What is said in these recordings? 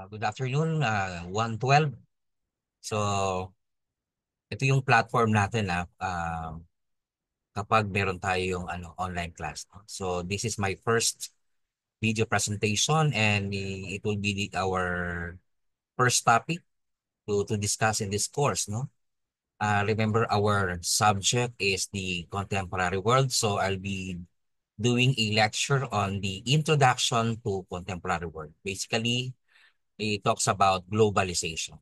Good afternoon, 112. So, ito yung platform natin kapag meron tayong online class. No? So, this is my first video presentation and it will be our first topic to discuss in this course. No? Remember, our subject is the contemporary world. So, I'll be doing a lecture on the introduction to contemporary world. Basically, it talks about globalization.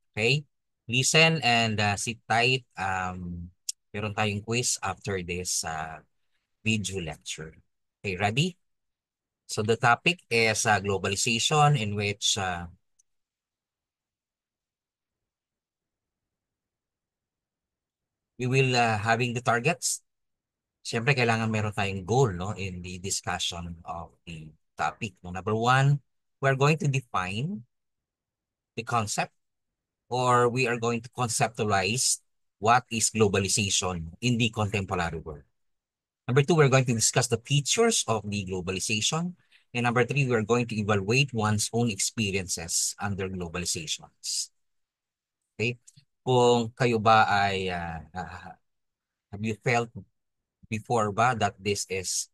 Okay? Listen and sit tight. Meron tayong quiz after this video lecture. Okay, ready? So the topic is globalization in which we will having the targets. Siyempre, kailangan meron tayong goal no, in the discussion of the topic. No? Number one, we're going to define the concept or we are going to conceptualize what is globalization in the contemporary world. Number two, we're going to discuss the features of the globalization. And number three, we're going to evaluate one's own experiences under globalizations. Okay? Kung kayo ba ay, have you felt before ba that this is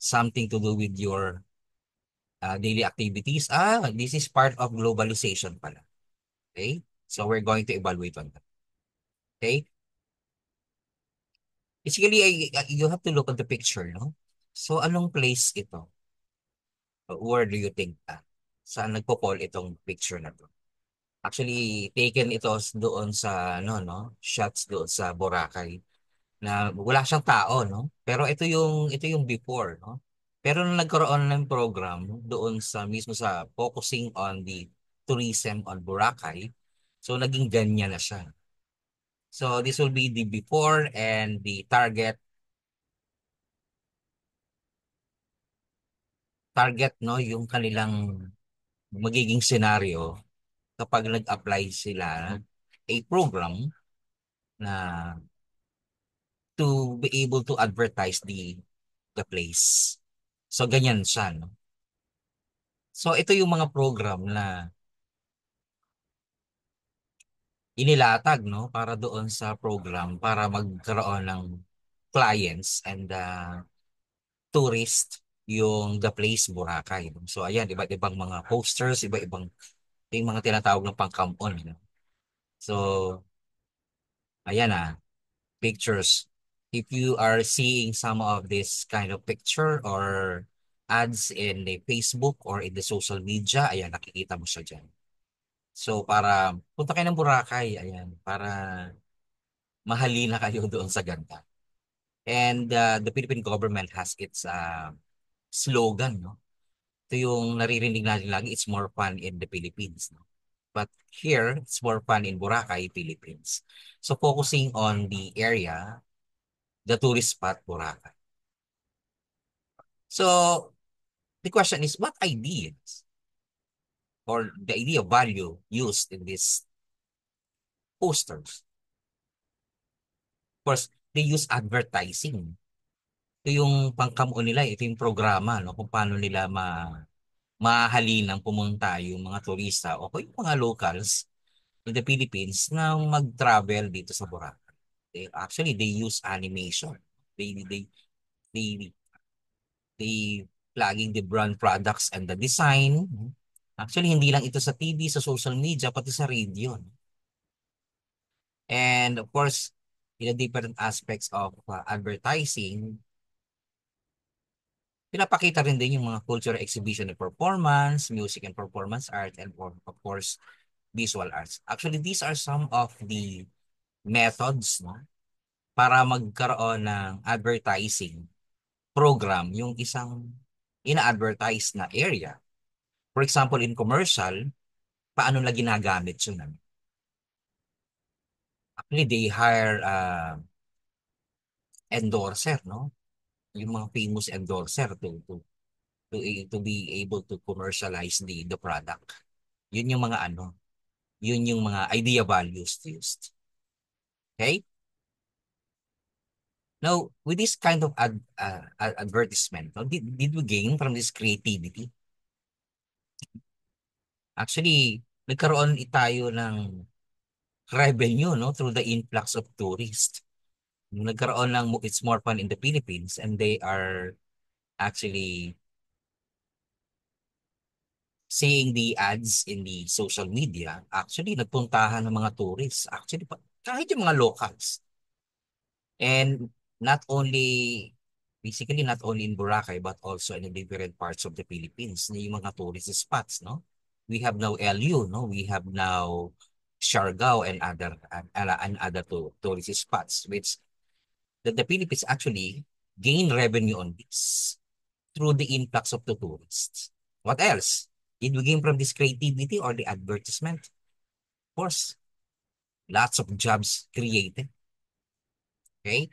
something to do with your daily activities? This is part of globalization pala. Okay? So we're going to evaluate on that. Okay? Basically, you have to look at the picture, no? So anong place ito? Where do you think saan nagpo-fall itong picture na to? Actually, taken ito doon sa no, shots doon sa Boracay na wala siyang tao, no? Pero ito yung before, no? Pero nung nagkaroon ng program doon sa mismo sa focusing on the tourism on Boracay, so naging ganyan na siya. So this will be the before and the target no, yung kanilang magiging scenario kapag nag-apply sila a program na to be able to advertise the place. So ganyan siya, no? So ito yung mga program na inilatag, no, para doon sa program para magkaroon ng clients and tourist yung The Place Boracay. No? So ayan, iba't ibang mga posters, iba-ibang yung mga tinatawag ng pang-come-on. No? So ayan pictures. If you are seeing some of this kind of picture or ads in the Facebook or in the social media, ayan, nakikita mo siya dyan. So, para punta kayo ng Boracay, ayan, para mahalina kayo doon sa ganda. And the Philippine government has its slogan, no? Ito yung naririnig natin lagi, it's more fun in the Philippines, no? But here, it's more fun in Boracay, Philippines. So, focusing on the area, the tourist spot, Boracay. So the question is, what ideas or the idea of value used in these posters? Of course, they use advertising. Ito yung pangkamo nila, ito yung programa, no, kung paano nila mahalinang pumunta yung mga turista o yung mga locals in the Philippines na mag-travel dito sa Boracay. Actually, they use animation. They, they flagging the brand products and the design. Actually, hindi lang ito sa TV, sa social media, pati sa radio. And of course, in the different aspects of advertising, pinapakita rin din yung mga cultural exhibition and performance, music and performance art, and of course, visual arts. Actually, these are some of the methods no, para magkaroon ng advertising program yung isang ina-advertise na area. For example, in commercial, paano na ginagamit yun? Actually, they hire endorser, no? Yung mga famous endorser to be able to commercialize the product. Yun yung mga yun yung mga idea values used. Okay? Now, with this kind of advertisement, no, did we gain from this creativity? Actually, nagkaroon tayo ng revenue, no, through the influx of tourists. Nagkaroon ng It's More Fun in the Philippines, and they are actually seeing the ads in the social media. Actually, nagpuntahan ng mga tourists. Actually, kahit yung mga locals. And not only, basically not only in Boracay, but also in the different parts of the Philippines, na yung mga tourist spots, no? We have now LU, no? We have now Siargao and other tourist spots, which the Philippines actually gain revenue on this through the influx of the tourists. What else? Did we gain from this creativity or the advertisement? Of course, lots of jobs created. Okay?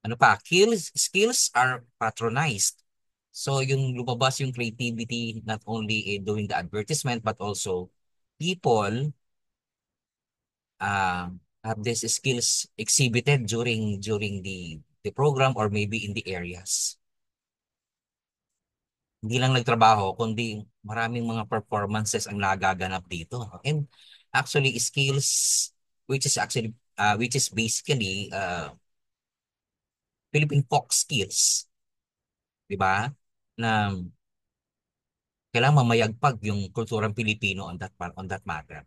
Ano pa? Skills are patronized. So yung lumabas yung creativity not only in doing the advertisement but also people uh, have these skills exhibited during the program or maybe in the areas. Hindi lang nagtrabaho, kundi maraming mga performances ang nagaganap dito. And actually, skills, which is basically Philippine folk skills, di ba? Na kailangan mamayagpag yung kulturang Pilipino on that matter.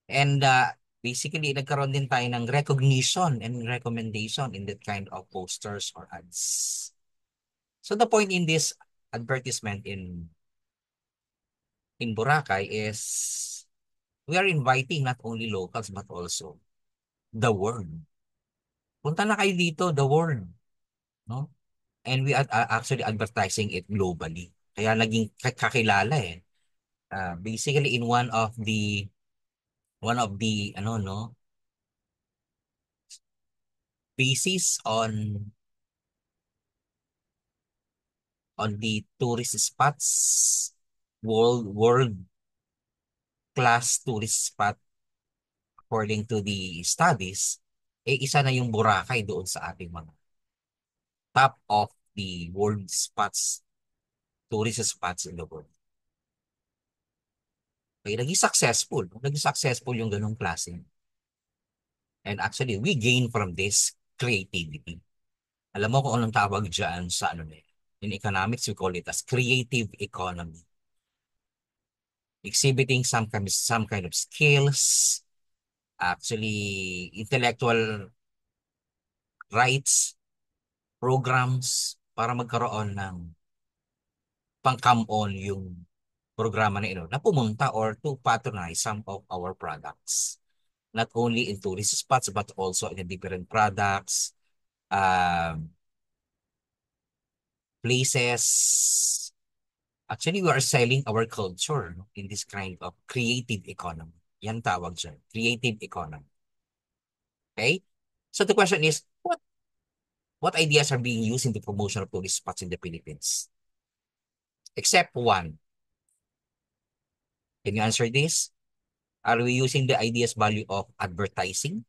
And basically, nagkaroon din tayo ng recognition and recommendation in that kind of posters or ads. So the point in this advertisement in Boracay is we are inviting not only locals but also the world. Punta na kayo dito, the world, no? And we are actually advertising it globally. Kaya naging kakilala eh. Basically in one of the ano no, basis on the tourist spots, world class tourist spot according to the studies, eh isa na yung Boracay doon sa ating mga top of the world spots, tourist spots in the world. Okay, naging successful yung ganung klase. And actually, we gain from this creativity. Alam mo kung anong tawag dyan sa ano na in economics, we call it as creative economy. Exhibiting some kind of skills, actually intellectual rights, programs para magkaroon ng pang-come on yung programa na ito na pumunta or to patronize some of our products. Not only in tourist spots but also in the different products, um, places. Actually, we are selling our culture, no, in this kind of creative economy. Yan tawag dyan, creative economy. Okay? So the question is, what ideas are being used in the promotion of tourist spots in the Philippines? Except one. Can you answer this? Are we using the ideas value of advertising,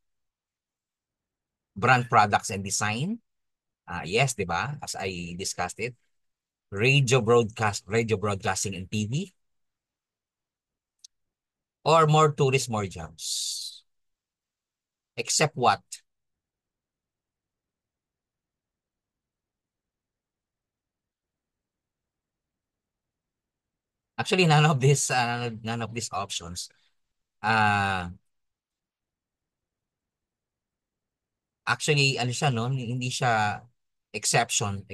brand products and design? Yes, di ba? As I discussed it. Radio broadcasting and TV, or more tourists, more jobs. Except what? Actually, none of these options. Uh, Actually, ano siya, no? Hindi siya exemptions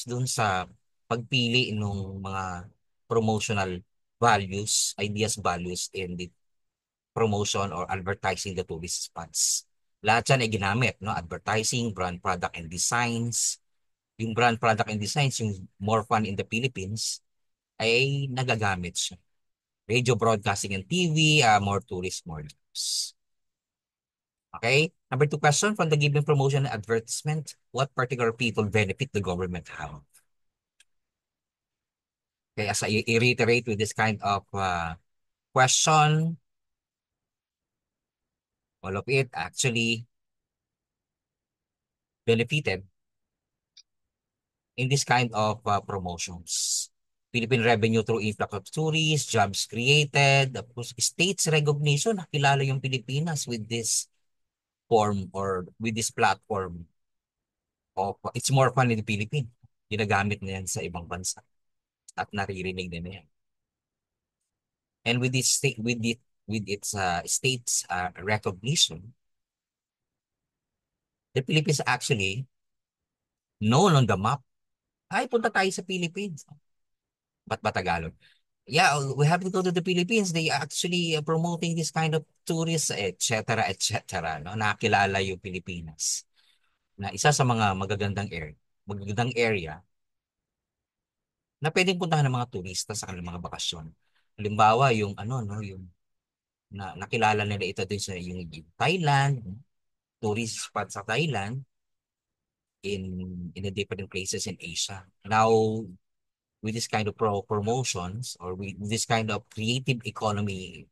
dun sa pagpili ng mga promotional values, ideas values in the promotion or advertising the tourist spots. Lahat yan ay ginamit, no? Advertising, brand product and designs. Yung brand product and designs, yung more fun in the Philippines, ay nagagamit siya. Radio broadcasting and TV, more tourists, more jobs. Okay? Number two question, from the given promotion and advertisement, what particular people benefit the government have? Okay, as I reiterate with this kind of question, all of it actually benefited in this kind of promotions. Philippine revenue through influx of tourists, jobs created, tapos states recognition, nakilala yung Pilipinas with this form or with this platform of it's more fun in the Philippines. Ginagamit na yan sa ibang bansa at naririnig din na yan. And with this state, with its states recognition, the Philippines actually known on the map. Ay, punta tayo sa Philippines. Ba't ba Tagalog? Yeah, we have to go to the Philippines. They actually promoting this kind of tourists, etc., etc. No? Nakilala yung Pilipinas na isa sa mga magagandang area na pwedeng puntahan ng mga turista sa kanilang mga bakasyon. Halimbawa, yung ano, no, yung nakilala nila ito din sa yung Thailand, tourist spot sa Thailand in the different places in Asia. Now, with this kind of promotions or with this kind of creative economy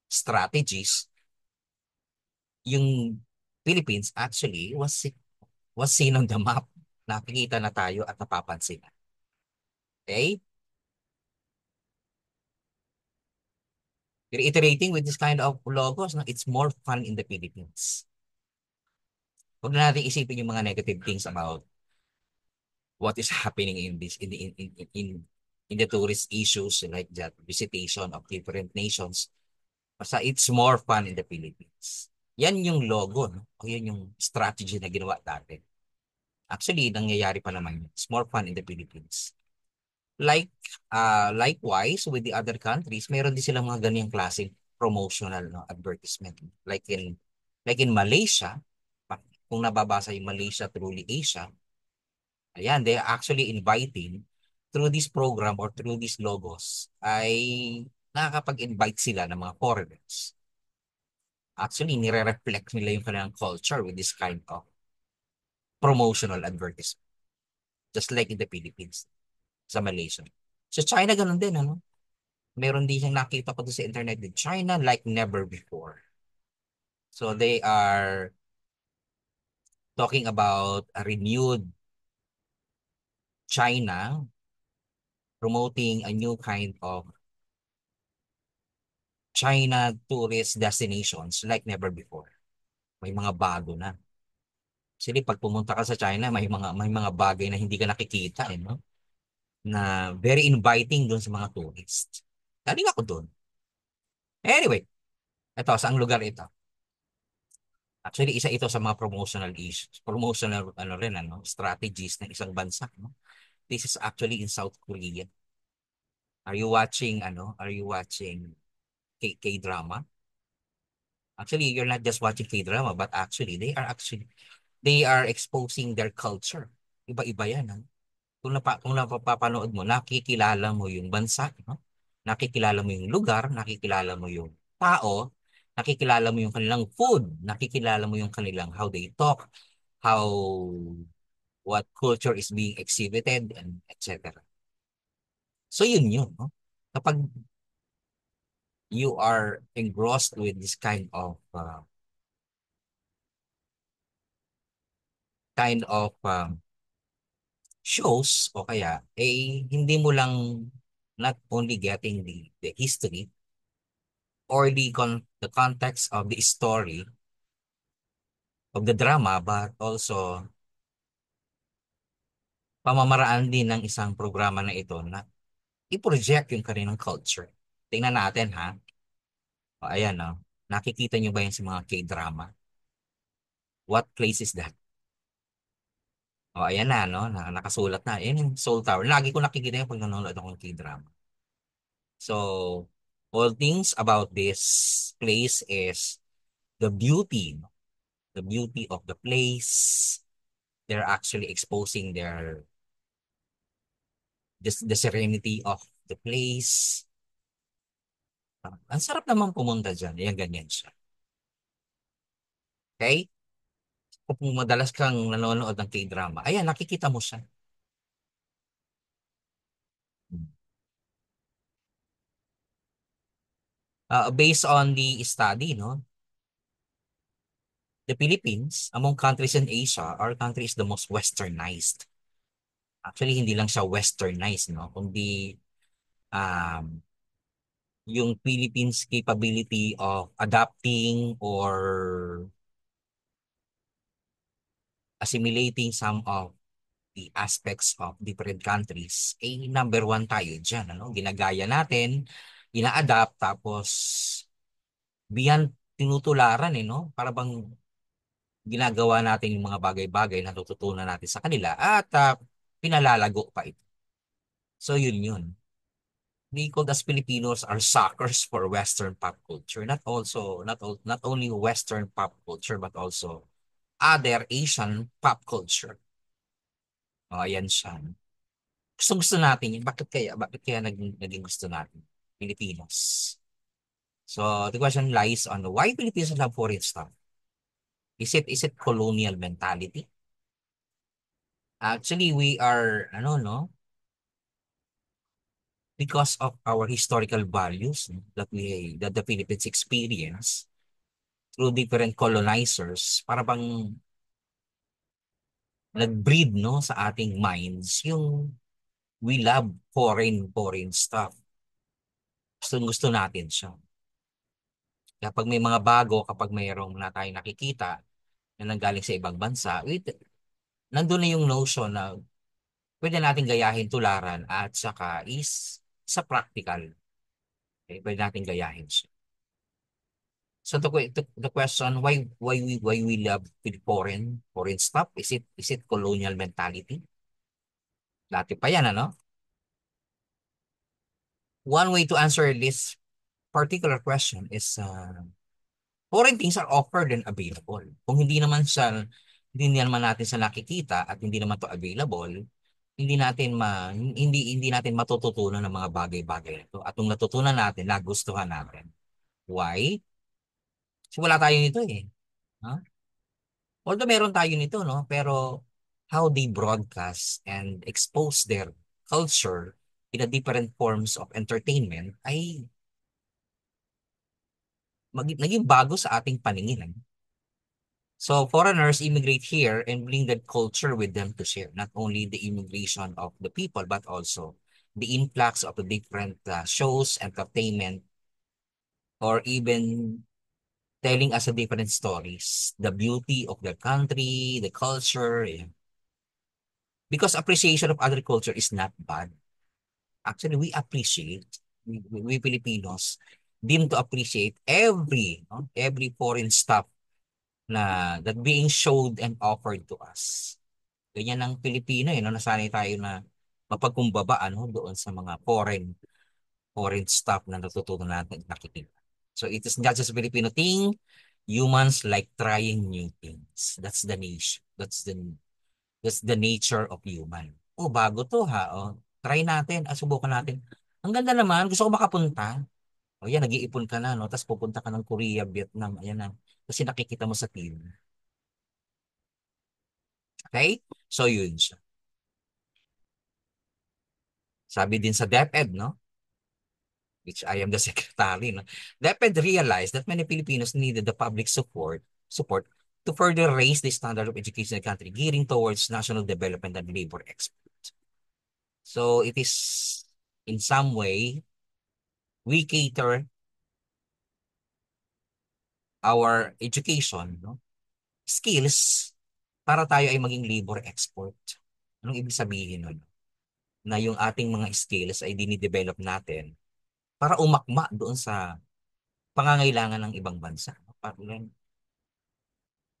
strategies, yung Philippines actually was seen on the map. Nakikita na tayo at napapansin. Okay? Reiterating with this kind of logos, no, it's more fun in the Philippines. Huwag na natin isipin yung mga negative things about what is happening in this in the tourist issues like that visitation of different nations. Basta it's more fun in the Philippines. Yan yung logo, no? O yan yung strategy na ginawa dati. Actually, nangyayari pa naman yun. It's more fun in the Philippines. Like, likewise, with the other countries, meron din silang mga ganyang klaseng promotional, no, advertisement. Like in Malaysia, kung nababasa yung Malaysia Truly Asia, ayan, they are actually inviting through this program or through these logos ay nakakapag-invite sila ng mga foreigners. Actually, nire-reflect nila yung kanilang culture with this kind of promotional advertisement. Just like in the Philippines, sa Malaysia. Sa China, ganun din, ano? Meron din siyang nakita ko doon sa internet din. China like never before. So they are talking about a renewed China promoting a new kind of China tourist destinations like never before. May mga bago na. Actually, pag pumunta ka sa China, may mga bagay na hindi ka nakikita, no? Na very inviting doon sa mga tourists. Galing ako doon. Anyway, ito, saang lugar ito? Actually, isa ito sa mga promotional issues, promotional ano rin, ano, strategies ng isang bansa, no? This is actually in South Korea. Are you watching K-drama? Actually, you're not just watching K-drama, but they are exposing their culture. Iba-iba yan. Ha? Kung napapanood mo, nakikilala mo yung bansa, no? Nakikilala mo yung lugar, nakikilala mo yung tao, nakikilala mo yung kanilang food, nakikilala mo yung kanilang how they talk, how what culture is being exhibited, and etc. So yun, no? Kapag you are engrossed with this kind of shows o kaya hindi mo lang not only getting the history or the context of the story of the drama but also pamamaraan din ng isang programa na ito na i-project yung kanilang culture. Tingnan natin ha. O, ayan no. Nakikita nyo ba yan sa mga K-drama? What place is that? O ayan na no. Nakasulat na. Yan yung Seoul Tower. Lagi ko nakikita yan pag nanonood ako ng K-drama. So, all things about this place is the beauty, no? The beauty of the place. They're actually exposing the serenity of the place. Ang sarap naman pumunta dyan. Ayan, ganyan siya. Okay? Kung madalas kang nanonood ng K-drama, ayan, nakikita mo siya. Based on the study, no, the Philippines, among countries in Asia, our country is the most westernized. Actually, hindi lang siya westernized, no, kundi um, yung Philippines capability of adapting or assimilating some of the aspects of different countries, eh, number one tayo dyan, ano? Ginagaya natin, ina-adapt, tapos beyond tinutularan, eh, no? Para bang ginagawa natin yung mga bagay-bagay na natututunan natin sa kanila at pinalalago pa ito. So yun yun. We called as Filipinos are suckers for Western pop culture. Not only Western pop culture but also other Asian pop culture. O, ayan siya. Gustong gusto natin yun. Bakit kaya? Bakit kaya naging gusto natin? Filipinos. So the question lies on why Filipinos love foreign stuff. Is it colonial mentality? Actually, we are, ano, no? Because of our historical values, no, that the Philippines experience through different colonizers, para bang nag-breed, no, sa ating minds yung we love foreign stuff. Gusto natin siya. Kapag may mga bago, kapag mayroong na tayong nakikita na nanggaling sa ibang bansa, nandun na yung notion na pwede natin gayahin, tularan, at saka is sa practical. Okay? Pwede natin gayahin siya. So the question, why we love the foreign stuff? Is it colonial mentality? Dati pa yan, ano? One way to answer this particular question is foreign things are offered and available. Kung hindi naman natin sa nakikita at hindi naman to available, hindi natin matututunan ng mga bagay-bagay na to. At kung natutunan natin, nagustuhan natin. Why? Kasi wala tayo nito eh. Ha? Although meron tayo nito, no? Pero how they broadcast and expose their culture in a different forms of entertainment ay naging bago sa ating paningin. So foreigners immigrate here and bring that culture with them to share. Not only the immigration of the people, but also the influx of the different shows, entertainment, or even telling us a different stories, the beauty of the country, the culture. Yeah. Because appreciation of other culture is not bad. Actually, we Filipinos deem to appreciate every foreign stuff that being showed and offered to us. Ganyan ang Pilipino, no? Nasanay tayo na mapagkumbaba, ano, doon sa mga foreign stuff na natutunan natin nakikita. So it is not just a Filipino thing. Humans like trying new things. That's the nature of human. Oh, bago to ha. Oh, try natin. Subukan natin. Ang ganda naman. Gusto ko makapunta. O yan, nag-iipon ka na, no? Tapos pupunta ka ng Korea, Vietnam. Ayan na. Kasi nakikita mo sa TV. Okay? So yun siya. Sabi din sa DepEd, no? Which I am the secretary, no? DepEd realized that many Filipinos needed the public support to further raise the standard of education in the country, gearing towards national development and labor export. So it is in some way we cater our education, no, skills para tayo ay maging labor export. Anong ibig sabihin nun? Na yung ating mga skills ay dinidevelop natin para umakma doon sa pangangailangan ng ibang bansa.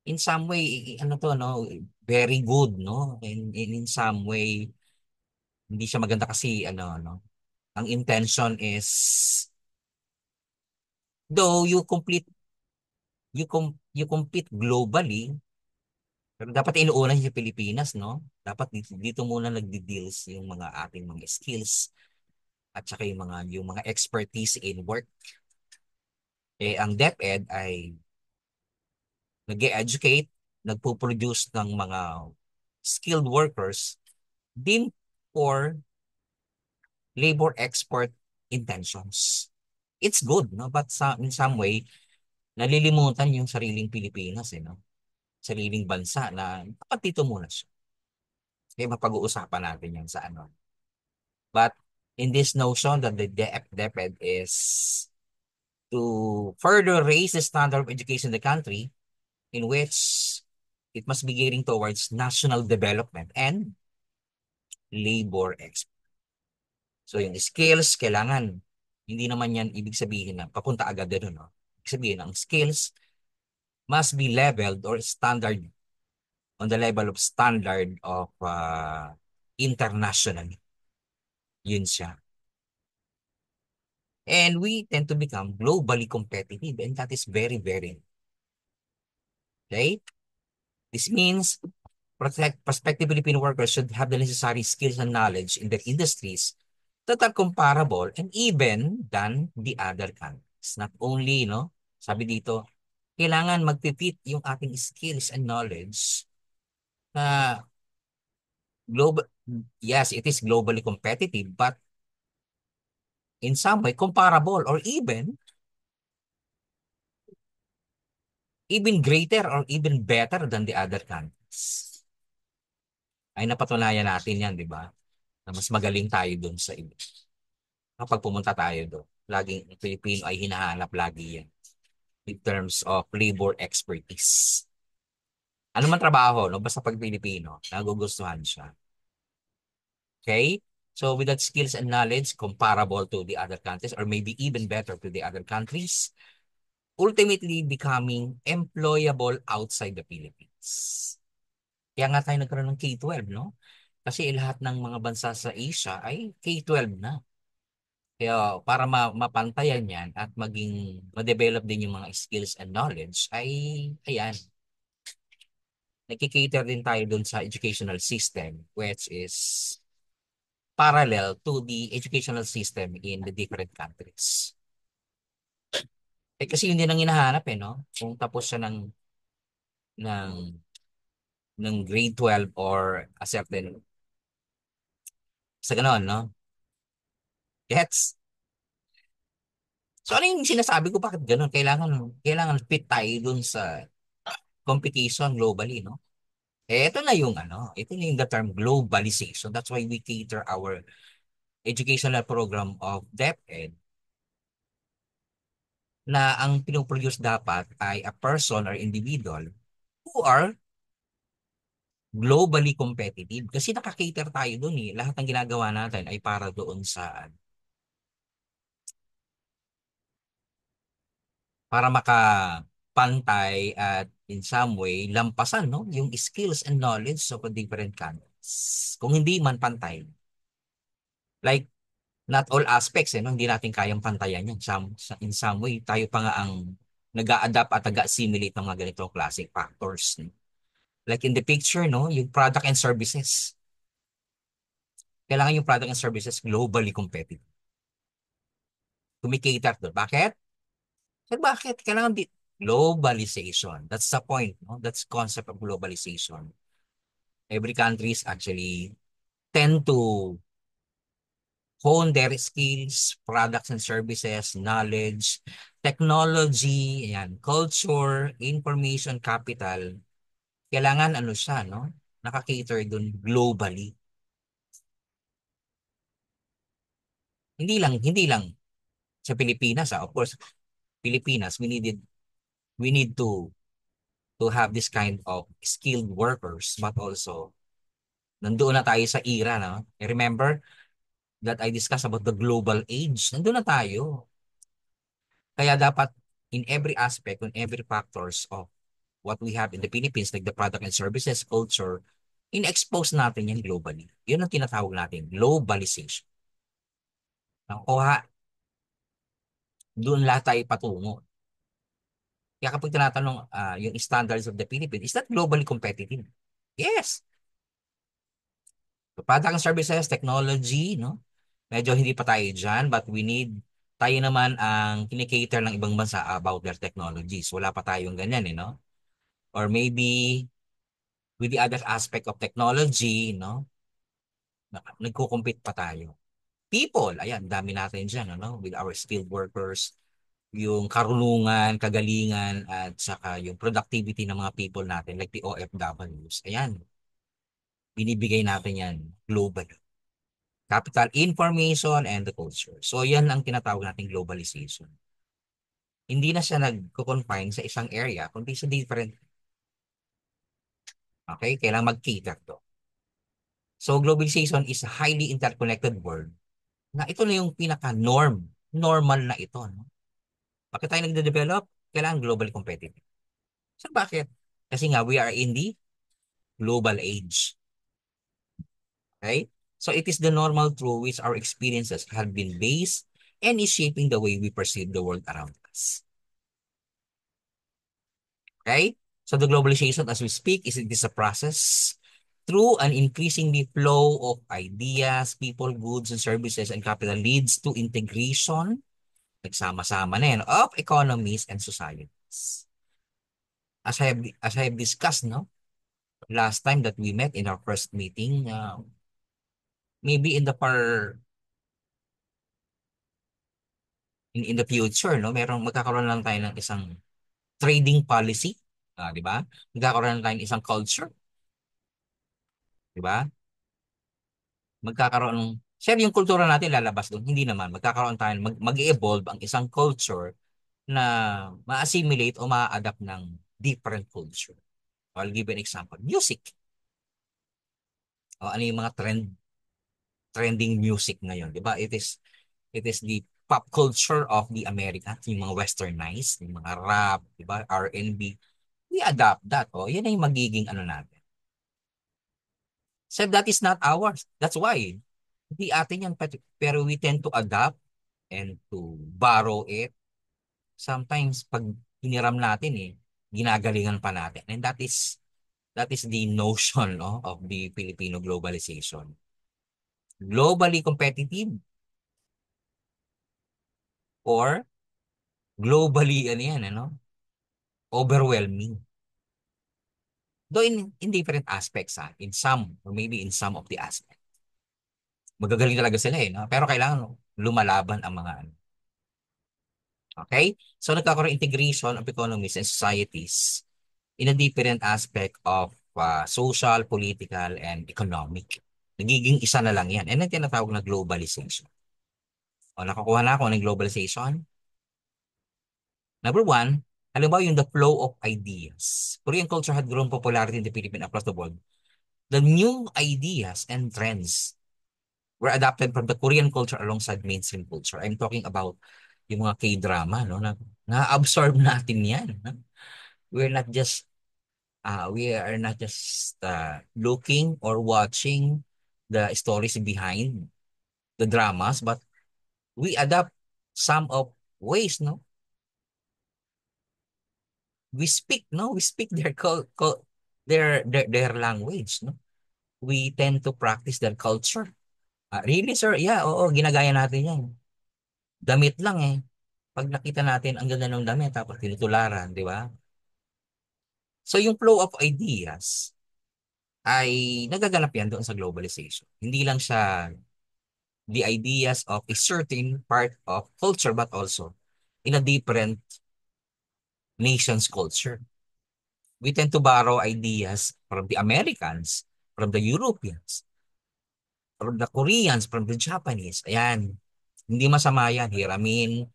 In some way, ano to, no, very good, no? In some way, hindi siya maganda kasi, ano, no? Ang intention is, though you compete globally, pero dapat inuuna sa Pilipinas, no? Dapat dito muna nagdi-deals yung mga ating mga skills at saka yung mga expertise in work. Eh, ang DepEd ay nag-educate, nagpo-produce ng mga skilled workers din for labor export intentions. It's good, no? But in some way, nalilimutan yung sariling Pilipinas, no? Sariling bansa na dapat dito muna siya. Kaya mapag-uusapan natin yan sa ano. in this notion that the DepEd is to further raise the standard of education in the country, in which it must be gearing towards national development and labor export. So yung skills, kailangan, hindi naman yan ibig sabihin na papunta agad doon, no? Ibig sabihin, ang skills must be leveled or standard on the level of standard of international. Yun siya. And we tend to become globally competitive, and that is very, very, okay? This means prospective Filipino workers should have the necessary skills and knowledge in their industries that are comparable and even than the other countries. Not only, no, sabi dito, kailangan magpipit yung ating skills and knowledge na global, yes, it is globally competitive, but in some way comparable or even greater or even better than the other countries. Ay napatunayan natin yan, di ba? Na mas magaling tayo dun sa iba. Kapag pumunta tayo doon, laging Pilipino ay hinahanap lagi yan in terms of labor expertise. Ano man trabaho, no? Basta pag Pilipino, nagugustuhan siya. Okay? So with that skills and knowledge comparable to the other countries or maybe even better to the other countries, ultimately becoming employable outside the Philippines. Kaya nga tayo nagkaroon ng K-12, no? Kasi lahat ng mga bansa sa Asia ay K-12 na. Kaya para mapantayan yan at maging ma-develop din yung mga skills and knowledge ay ayan, nagkikater din tayo dun sa educational system which is parallel to the educational system in the different countries. Eh kasi yun din ang hinahanap eh, no? Kung tapos siya ng, ng grade 12 or a certain, sa ganon, no? Gets? So ano yung sinasabi ko, bakit ganon? Kailangan fit tayo dun sa competition globally, no? Eh, ito na yung the term globalization. That's why we cater our educational program of DepEd na ang pinoproduce dapat ay a person or individual who are globally competitive. Kasi nakakater tayo dun eh. Lahat ng ginagawa natin ay para doon para makapantay at in some way lampasan, no? Yung skills and knowledge of a different countries. Kung hindi man pantay. Like, not all aspects, no? Hindi natin kayang pantayan yan. In some way, tayo pa nga ang nag-a-adapt at nag-assimilate ng mga ganitong classic factors. No? Like in the picture, no? Yung product and services. Kailangan yung product and services globally competitive. Kumikater doon. Bakit? Bakit? Globalization. That's the point. No? That's concept of globalization. Every countries actually tend to hone their skills, products and services, knowledge, technology, ayan, culture, information capital. Kailangan ano siya, no? Nakakater dun globally. Hindi lang sa Pilipinas, ah. Of course, Pilipinas, we need to have this kind of skilled workers, but also nandoon na tayo sa era, no? I remember that I discussed about the global age. Nandoon na tayo. Kaya dapat in every aspect, on every factors of what we have in the Philippines, like the product and services, culture, in-expose natin yan globally. Yun ang tinatawag natin, globalization. Nakuha, doon lahat tayo patungo. Kaya kapag tinatanong yung standards of the Philippines, is that globally competitive? Yes. The product and services, technology, no? Medyo hindi pa tayo dyan, but tayo naman ang kinikater ng ibang bansa about their technologies. Wala pa tayong ganyan, no? Or maybe with the other aspect of technology, no? Nagko-compete pa tayo. People, ayan, dami natin dyan, ano? With our skilled workers, yung karunungan, kagalingan, at saka yung productivity ng mga people natin, like the OFWs. Ayan, binibigay natin yan global. Capital, information, and the culture. So yan ang tinatawag nating globalization. Hindi na siya nagko-confine sa isang area, kundi sa different, okay? Kailangan mag-cater to. So globalization is a highly interconnected world na ito na yung pinaka-norm, normal na ito. No? Bakit tayo nagde-develop? Kailangan globally competitive. So bakit? Kasi nga, we are in the global age. Okay? So it is the normal through which our experiences have been based and is shaping the way we perceive the world around us. Okay? So the globalization as we speak is it is a process through an increasingly flow of ideas, people, goods, and services and capital leads to integration, nagsama-sama na yan, of economies and societies. As I have discussed, no, last time that we met in our first meeting, maybe in the in the future, no, magkakaroon lang tayo ng isang trading policy, di ba? Magkakaroon lang tayo ng isang culture, di ba? Magkakaroon ng, share yung kultura natin lalabas doon. Hindi naman. Magkakaroon tayo, mag-evolve ang isang culture na ma-assimilate o ma-adapt ng different culture. I'll give you an example. Music. O ano yung mga trending music ngayon, di ba? It is the pop culture of the Americans, yung mga westernized, yung mga rap, di ba? R&B. We adapt that. O, yan ay magiging ano natin. So that is not ours. That's why. Hindi atin yan, pero we tend to adapt and to borrow it. Sometimes, pag hiniram natin ginagalingan pa natin. And that is the notion, no, of the Filipino globalization. Globally competitive or globally, ano yan, ano, overwhelming. Though in different aspects, in some, or maybe in some of the aspects. Magagaling talaga sila no? Pero kailangan lumalaban ang mga ano. Okay? So nagkakaroon integration of economies and societies in a different aspect of social, political, and economic. Nagiging isa na lang yan. And ang tinatawag na globalization. O nakakuha na ako ng globalization. Number one, halimbawa yung the flow of ideas. Korean culture had grown popularity in the Philippines across the world. The new ideas and trends were adapted from the Korean culture alongside mainstream culture. I'm talking about yung mga K-drama, no? Na-absorb natin yan. No? We're not just looking or watching the stories behind the dramas, but we adapt some of ways, no? We speak their their language, no? We tend to practice their culture. Really, sir? Yeah, oo, ginagaya natin yan. Damit lang Pag nakita natin ang ganda ng damit, tapos tinutularan, di ba? So yung flow of ideas ay nagaganap yan doon sa globalization. Hindi lang siya the ideas of a certain part of culture, but also in a different nation's culture. We tend to borrow ideas from the Americans, from the Europeans, from the Koreans, from the Japanese. Ayan. Hindi masama yan. Hiramin.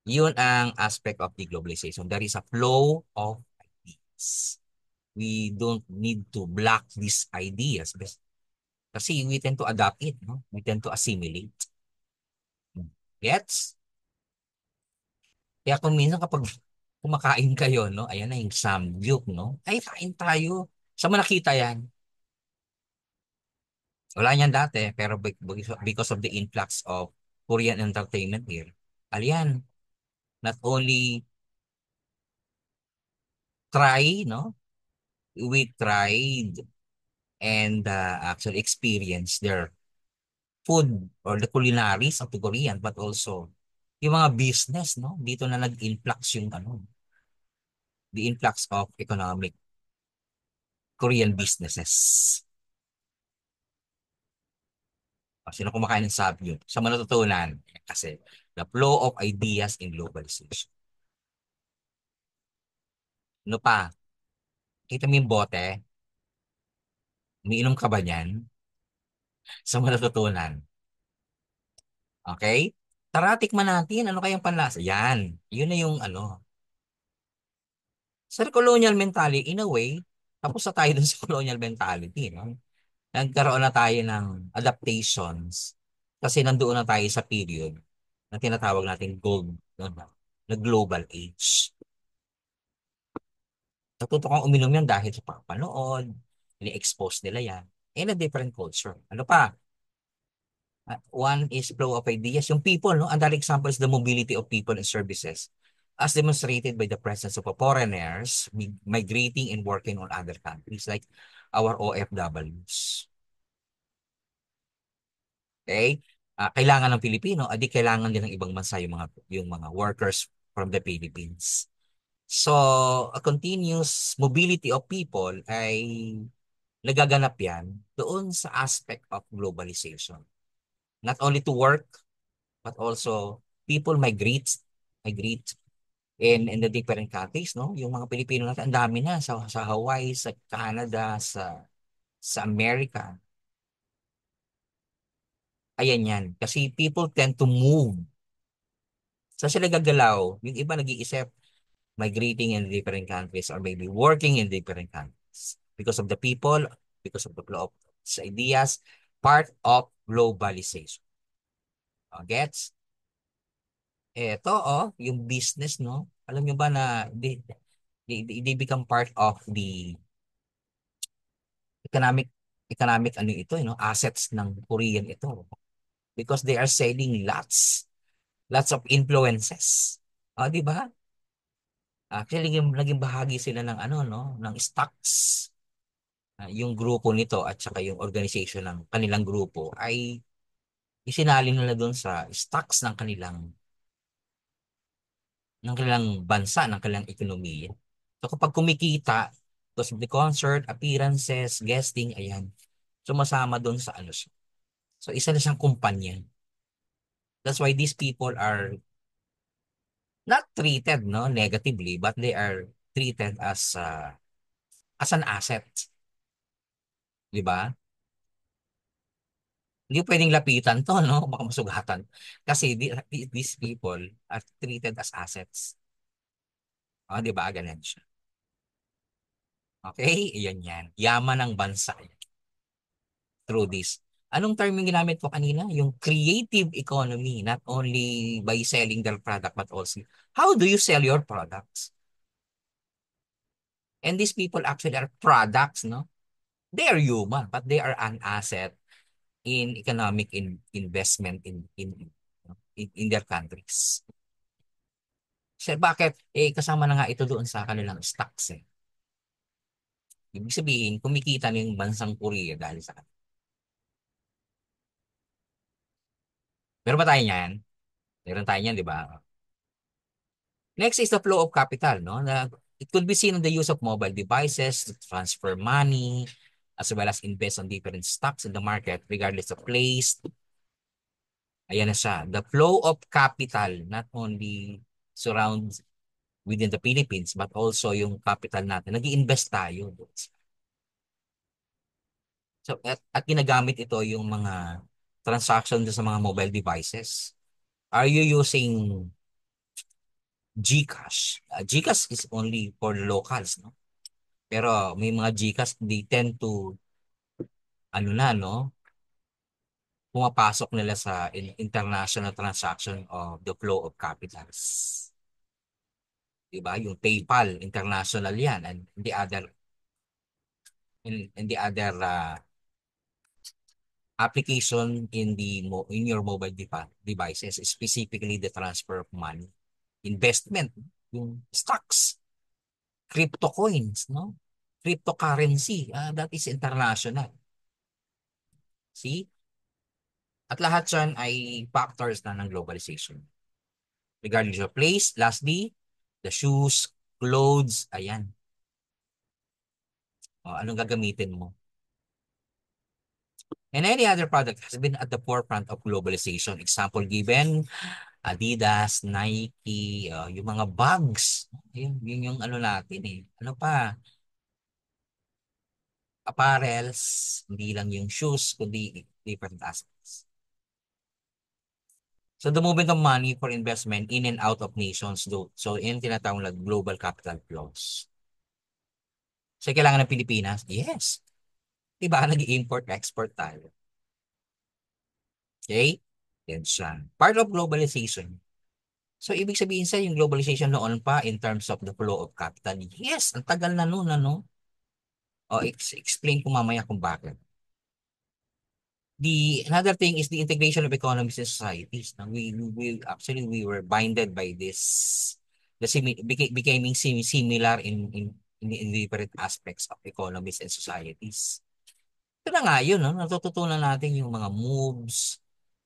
Yun ang aspect of the globalization. There is a flow of ideas. We don't need to block these ideas kasi we tend to adapt it. No? We tend to assimilate. Gets? Kaya kung minsan kapag kumakain kayo, no? Ayan na yung samgyup, no? Ay, kain tayo. Saan mo nakita yan? Wala niyan dati, pero because of the influx of Korean entertainment here, aliyan, not only try, no? We tried and actually experience their food or the culinaries of the Korean, but also yung mga business, no? Dito na nag-influx yung ano, the influx of economic Korean businesses. Sino kumakain ng Samgyup? Sa natutunan kasi the flow of ideas in globalization. Ano pa? Kita mo yung bote? Umiinom ka ba niyan? sa mga natutunan. Okay? Tara, tikman natin. Ano kayang panlasa? Yan. Yun na yung ano. Sa colonial mentality, in a way, tapos na tayo dun sa colonial mentality, no? Nagkaroon na tayo ng adaptations kasi nandoon na tayo sa period na tinatawag natin gold, no, na global age. Natuto kang uminom yan dahil sa panood, ni-expose nila yan in a different culture. Ano pa? One is flow of ideas. Yung people, no? Another example is the mobility of people and services as demonstrated by the presence of foreigners migrating and working on other countries like our OFWs. Okay? Kailangan ng Pilipino, adi kailangan din ng ibang bansa yung mga workers from the Philippines. So, a continuous mobility of people ay nagaganap yan doon sa aspect of globalization. Not only to work, but also people migrate in the different countries, no? Yung mga Pilipino natin, ang dami na sa Hawaii, sa Canada, sa America. Ayan yan. Kasi people tend to move. Sa sila gagalaw, yung iba nag-iisip, migrating in different countries or maybe working in different countries. Because of the people, because of the flow of ideas, part of globalization. Gets? Eto, yung business, no? Alam nyo ba na they become part of the economic ano ito, assets ng Korean ito because they are selling lots of influences. Di ba? Actually, naging bahagi sila ng ano, no, ng stocks. Yung grupo nito at saka yung organization ng kanilang grupo ay isinalin nila doon sa stocks ng kanilang bansa, ng kanilang ekonomiya. So kapag kumikita, because of the concert, appearances, guesting, ayan, sumasama doon sa ano siya. So isa na siyang kumpanya. That's why these people are not treated, no, negatively, but they are treated as an asset, di ba? Hindi pwedeng lapitan to, no? Baka masugatan. Kasi these people are treated as assets. Di ba? Ganun siya. Okay? Iyan yan. Yaman ng bansa through this. Anong term yung ginamit ko kanina? Yung creative economy, not only by selling their product, but also how do you sell your products? And these people actually are products, no? They are human, but they are an asset in economic investment in their countries. Kasi bakit? Kasama na nga ito doon sa kanilang stocks eh. Ibig sabihin, kumikita na yung bansang Korea dahil sa kanila. Meron ba tayo niyan? Meron tayo niyan, di ba? Next is the flow of capital, no? It could be seen in the use of mobile devices to transfer money, as well as invest on different stocks in the market, regardless of place. Ayan na siya. The flow of capital not only surrounds within the Philippines, but also yung capital natin. Nag-i-invest tayo. So, at ginagamit ito yung mga transaction sa mga mobile devices. Are you using GCash? GCash is only for locals, no? Pero may mga GCash, they tend to, ano na, no? Pumapasok nila sa international transaction of the flow of capitals. Diba? Yung PayPal, international yan. And the other application in your mobile devices, specifically the transfer of money, investment, yung stocks, crypto coins, no? Cryptocurrency, that is international. See? At lahat yan ay factors na ng globalization. Regardless of place, lastly, the shoes, clothes, ayan. Anong gagamitin mo? And any other product has been at the forefront of globalization. Example given, Adidas, Nike, yung mga bags. Yun yung ano natin eh. Ano pa? apparels, hindi lang yung shoes, kundi different aspects. So the movement of money for investment in and out of nations, do. So in tinatawag na global capital flows. So kailangan ng Pilipinas? Yes. Diba? Nag-import-export tayo. Okay? Yan siya. Part of globalization. So, ibig sabihin sa yung globalization noon pa in terms of the flow of capital. Yes, ang tagal na noon, ano? O, explain ko mamaya kung bakit. Another thing is the integration of economies and societies. Now, we were binded by this, becoming similar in different aspects of economies and societies. Ito na nga yun, no? Natututunan natin yung mga moves,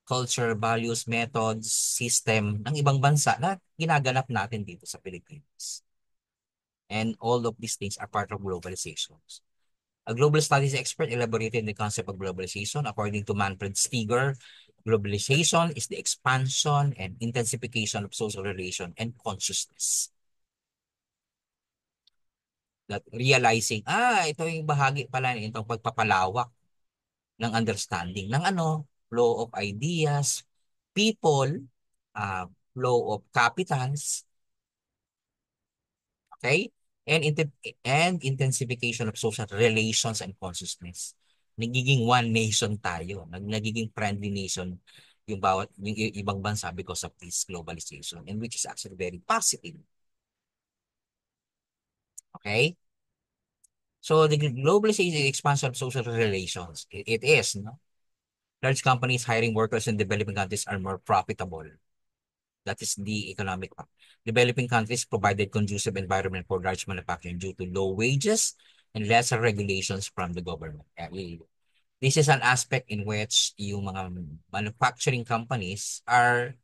culture, values, methods, system ng ibang bansa na ginaganap natin dito sa Pilipinas. And all of these things are part of globalization. A global studies expert elaborated the concept of globalization. According to Manfred Stiger, globalization is the expansion and intensification of social relation and consciousness. That realizing, ito yung bahagi pala nitong pagpapalawak ng understanding ng flow of ideas, people, uh, flow of capitals, okay? And intensification of social relations and consciousness. Nagiging one nation tayo. Nagiging friendly nation yung ibang bansa because of this globalization, and which is actually very positive. Okay? So the globalization is the expansion of social relations. It is, no? Large companies hiring workers in developing countries are more profitable. That is the economic part. Developing countries provided conducive environment for large manufacturing due to low wages and lesser regulations from the government. This is an aspect in which yung mga manufacturing companies are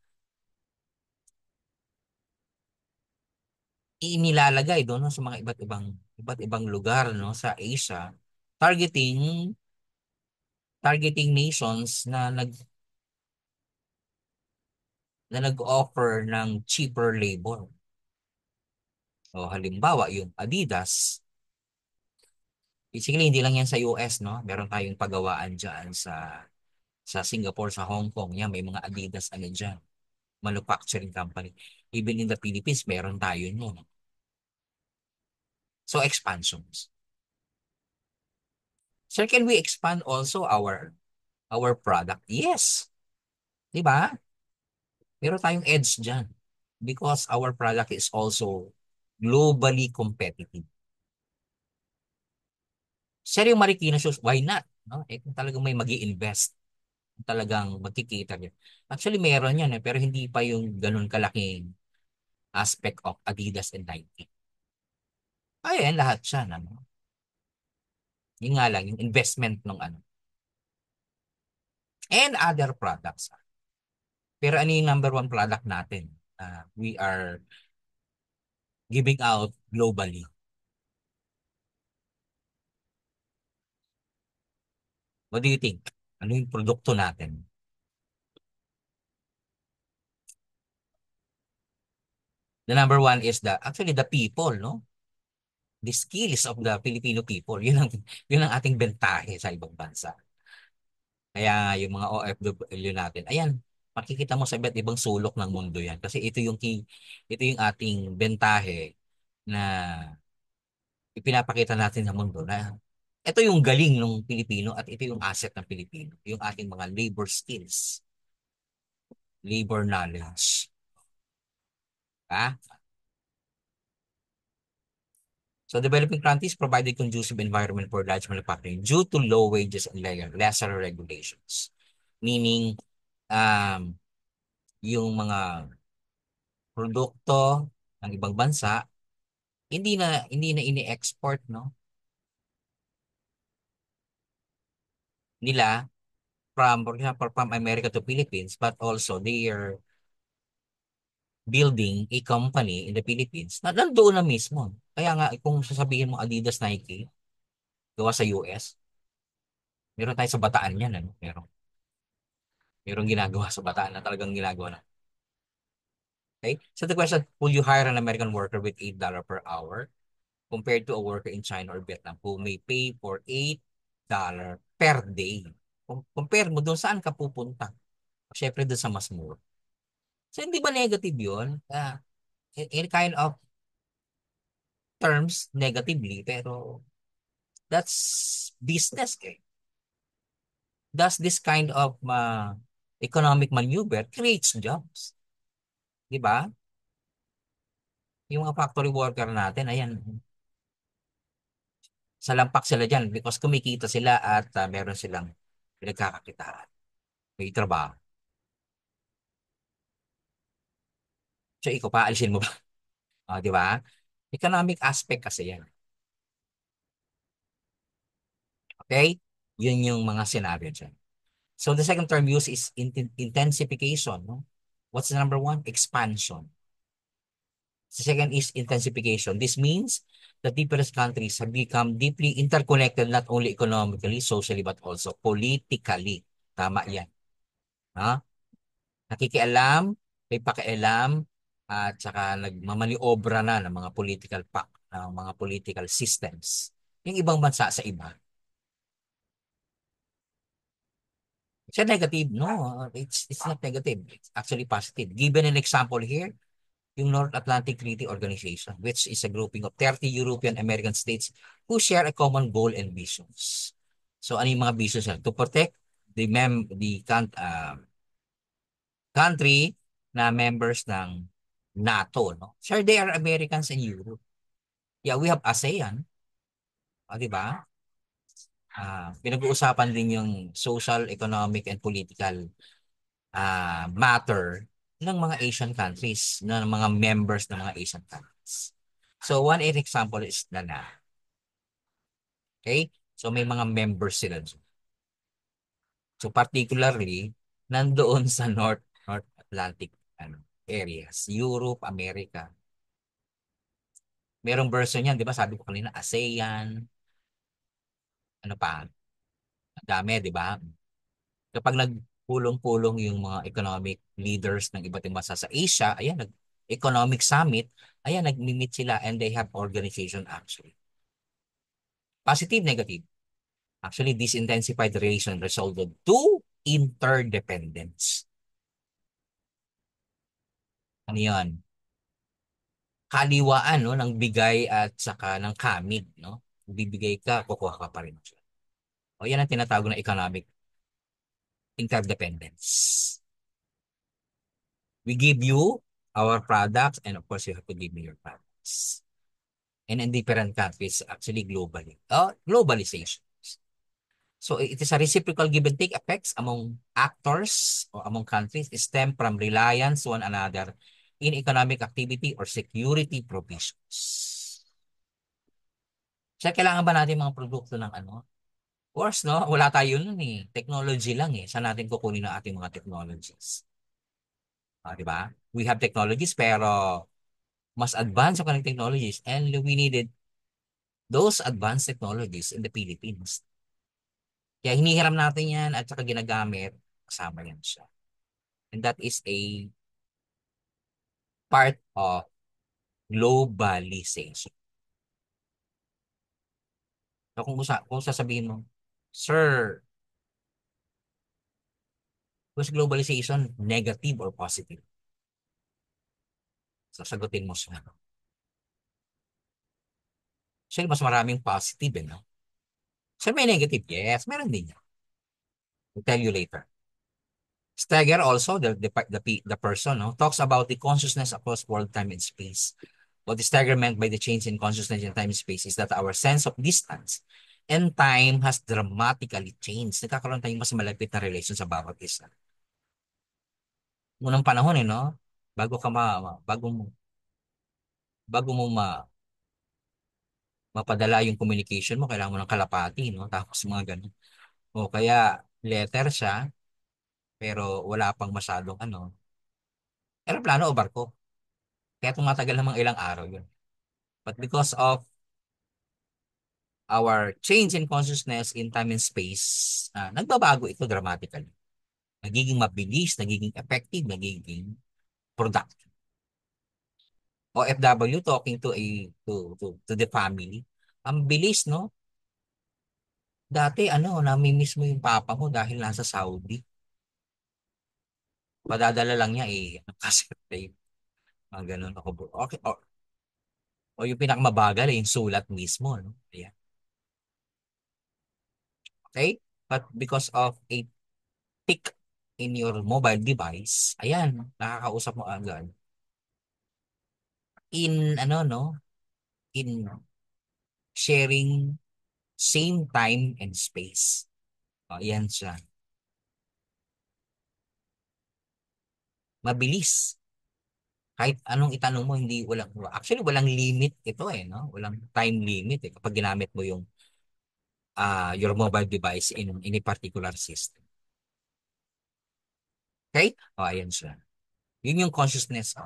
inilalagay doon, no, sa mga iba't ibang lugar, no, sa Asia, targeting targeting nations na nag-offer ng cheaper labor. O halimbawa, yung Adidas, basically hindi lang yan sa US, no? Meron tayong pagawaan diyan sa Singapore, sa Hong Kong. Yan, may mga Adidas diyan, manufacturing company. Even in the Philippines, meron tayo no. So expansions. Sir, can we expand also our product? Yes. 'Di ba? Meron tayong edge diyan because our product is also globally competitive. Sir, yung Marikina shoes, why not? No? Kung talagang may magi-invest, talagang magkikita niya. Actually, meron yan pero hindi pa yung ganun kalaking aspect of Adidas and Nike. Ayan, lahat siya. Ano? Yung nga lang, yung investment ng ano. And other products. Pero ano yung number one product natin? We are giving out globally. What do you think? Ano yung produkto natin? The number one is actually the people, no? The skills of the Filipino people. Yun ang ating bentahe sa ibang bansa. Kaya nga yung mga OFW natin, ayan, makikita mo sa iba't ibang sulok ng mundo yan. Kasi ito yung ating bentahe na ipinapakita natin sa mundo na ito yung galing ng Pilipino at ito yung asset ng Pilipino. Yung ating mga labor skills, labor knowledge. Ha? So developing countries provide a conducive environment for large manufacturing due to low wages and lesser regulations. Meaning, um, yung mga produkto ng ibang bansa hindi na ini-export, no, nila for example from America to Philippines, but also they are building a company in the Philippines na nandoon na mismo. Kaya nga kung sasabihin mo Adidas, Nike gawa sa US, meron tayo sa Bataan yan, ano? Meron ginagawa sa Bataan na talagang ginagawa na. Okay? So the question, will you hire an American worker with $8 per hour compared to a worker in China or Vietnam who may pay for per day. Kung compare mo doon, saan ka pupunta? Siyempre doon sa mas mura. So hindi ba negative yun? In kind of terms, negatively, pero that's business eh. Does this kind of economic maneuver creates jobs? Di ba? Yung mga factory worker natin, ayan, salampak sila dyan because kumikita sila at meron silang pinagkakakitaan. May trabaho. So, ikaw pa, alisin mo ba? Di ba? Economic aspect kasi yan. Okay? Yun yung mga scenario dyan. So, the second term use is intensification. No? What's the number one? Expansion. The second is intensification. This means that different countries have become deeply interconnected not only economically, socially, but also politically. Tama yan. Ha? Nakikialam, may pakialam, at saka nagmamaniobra na ng mga political pact, ng mga political systems. Yung ibang bansa sa iba. Siya negative, no? It's not negative. It's actually positive. Given an example here, yung North Atlantic Treaty Organization, which is a grouping of 30 European American states who share a common goal and visions. So ano yung mga visions nila? To protect the country na members ng NATO, no? Sure, they are Americans and Europe. Yeah, we have ASEAN, di ba? Pinag-uusapan din yung social, economic, and political matter ng mga Asian countries, ng mga members ng mga Asian countries. So, one example is Nana. Okay? So, may mga members sila dyan. So, particularly, nandoon sa North Atlantic areas, Europe, America. Merong version yan, di ba? Sabi ko kanina, ASEAN, ano pa, dami, di ba? Kapag nagpulong-pulong yung mga economic leaders ng iba't ibang bansa sa Asia, ayan, economic summit, ayan, nag-meet sila and they have organization actually. Positive, negative. Actually, this intensified relation resulted to interdependence. Ano yan? Kaliwaan, no, ng bigay at saka ng kamig, no? Bibigay ka, kukuha ka pa rin. O yan ang tinatawag na economic interdependence. We give you our products and of course you have to give me your products. And in different countries, actually globally. Globalization. So it is a reciprocal give and take effects among actors or among countries stem from reliance one another in economic activity or security provisions. So kailangan ba natin mga produkto ng ano? Of course, no? Wala tayo nun eh. Technology lang eh. Saan natin kukunin ang ating mga technologies? Di ba? We have technologies pero mas advanced ang kanilang technologies and we needed those advanced technologies in the Philippines. Kaya hinihiram natin yan at saka ginagamit, kasama yan siya. And that is a part of globalization. So kung sasabihin mo, Sir, was globalization negative or positive? Sasagutin mo siya. Actually, mas maraming positive, eh, no? So may negative, yes, meron din yan. I'll tell you later. Steger also, the person, no, talks about the consciousness across world, time, and space. What Steger meant by the change in consciousness in time and space is that our sense of distance and time has dramatically changed. Nagkakaroon tayong mas malapit na relation sa bawat isa. Unang panahon, no? Bago ka bago mo mapadala yung communication mo, kailangan mo ng kalapati, no? Tapos mga ganun. O kaya letter siya, pero wala pang masyadong eroplano o barko. Kaya tumatagal namang ilang araw yun. But because of our change in consciousness in time and space, nagbabago ito dramatically. Nagiging mabilis, nagiging effective, nagiging productive. OFW talking to the family. Ang bilis, no? Dati, ano, nami-miss mo yung papa mo dahil nasa Saudi. Padadala lang niya cassette tape. Mga ganun. Ako, okay. O yung pinakamabagal, yung sulat mismo. No? Ayan. Okay? But because of a tick in your mobile device, ayan, nakakausap mo agad. In, ano, no? In sharing same time and space. O, ayan siya. Mabilis. Kahit anong itanong mo, hindi, actually, walang limit ito no? Walang time limit kapag ginamit mo yung your mobile device in a particular system. Okay? O, ayan siya. Yun yung consciousness.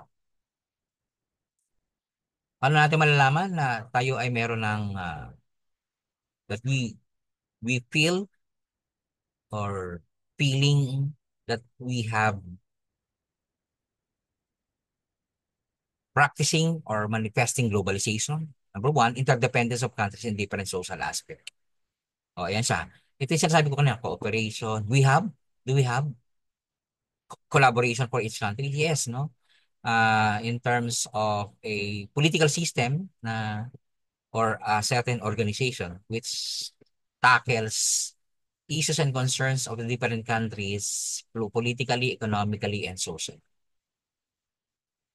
Paano natin malalaman na tayo ay meron ng that we feel or feeling that we have practicing or manifesting globalization? Number one, interdependence of countries in different social aspects. O, ayan siya. Ito yung sinasabi ko kanina, cooperation. Do we have collaboration for each country? Yes, no? In terms of a political system na or a certain organization which tackles issues and concerns of the different countries politically, economically, and socially.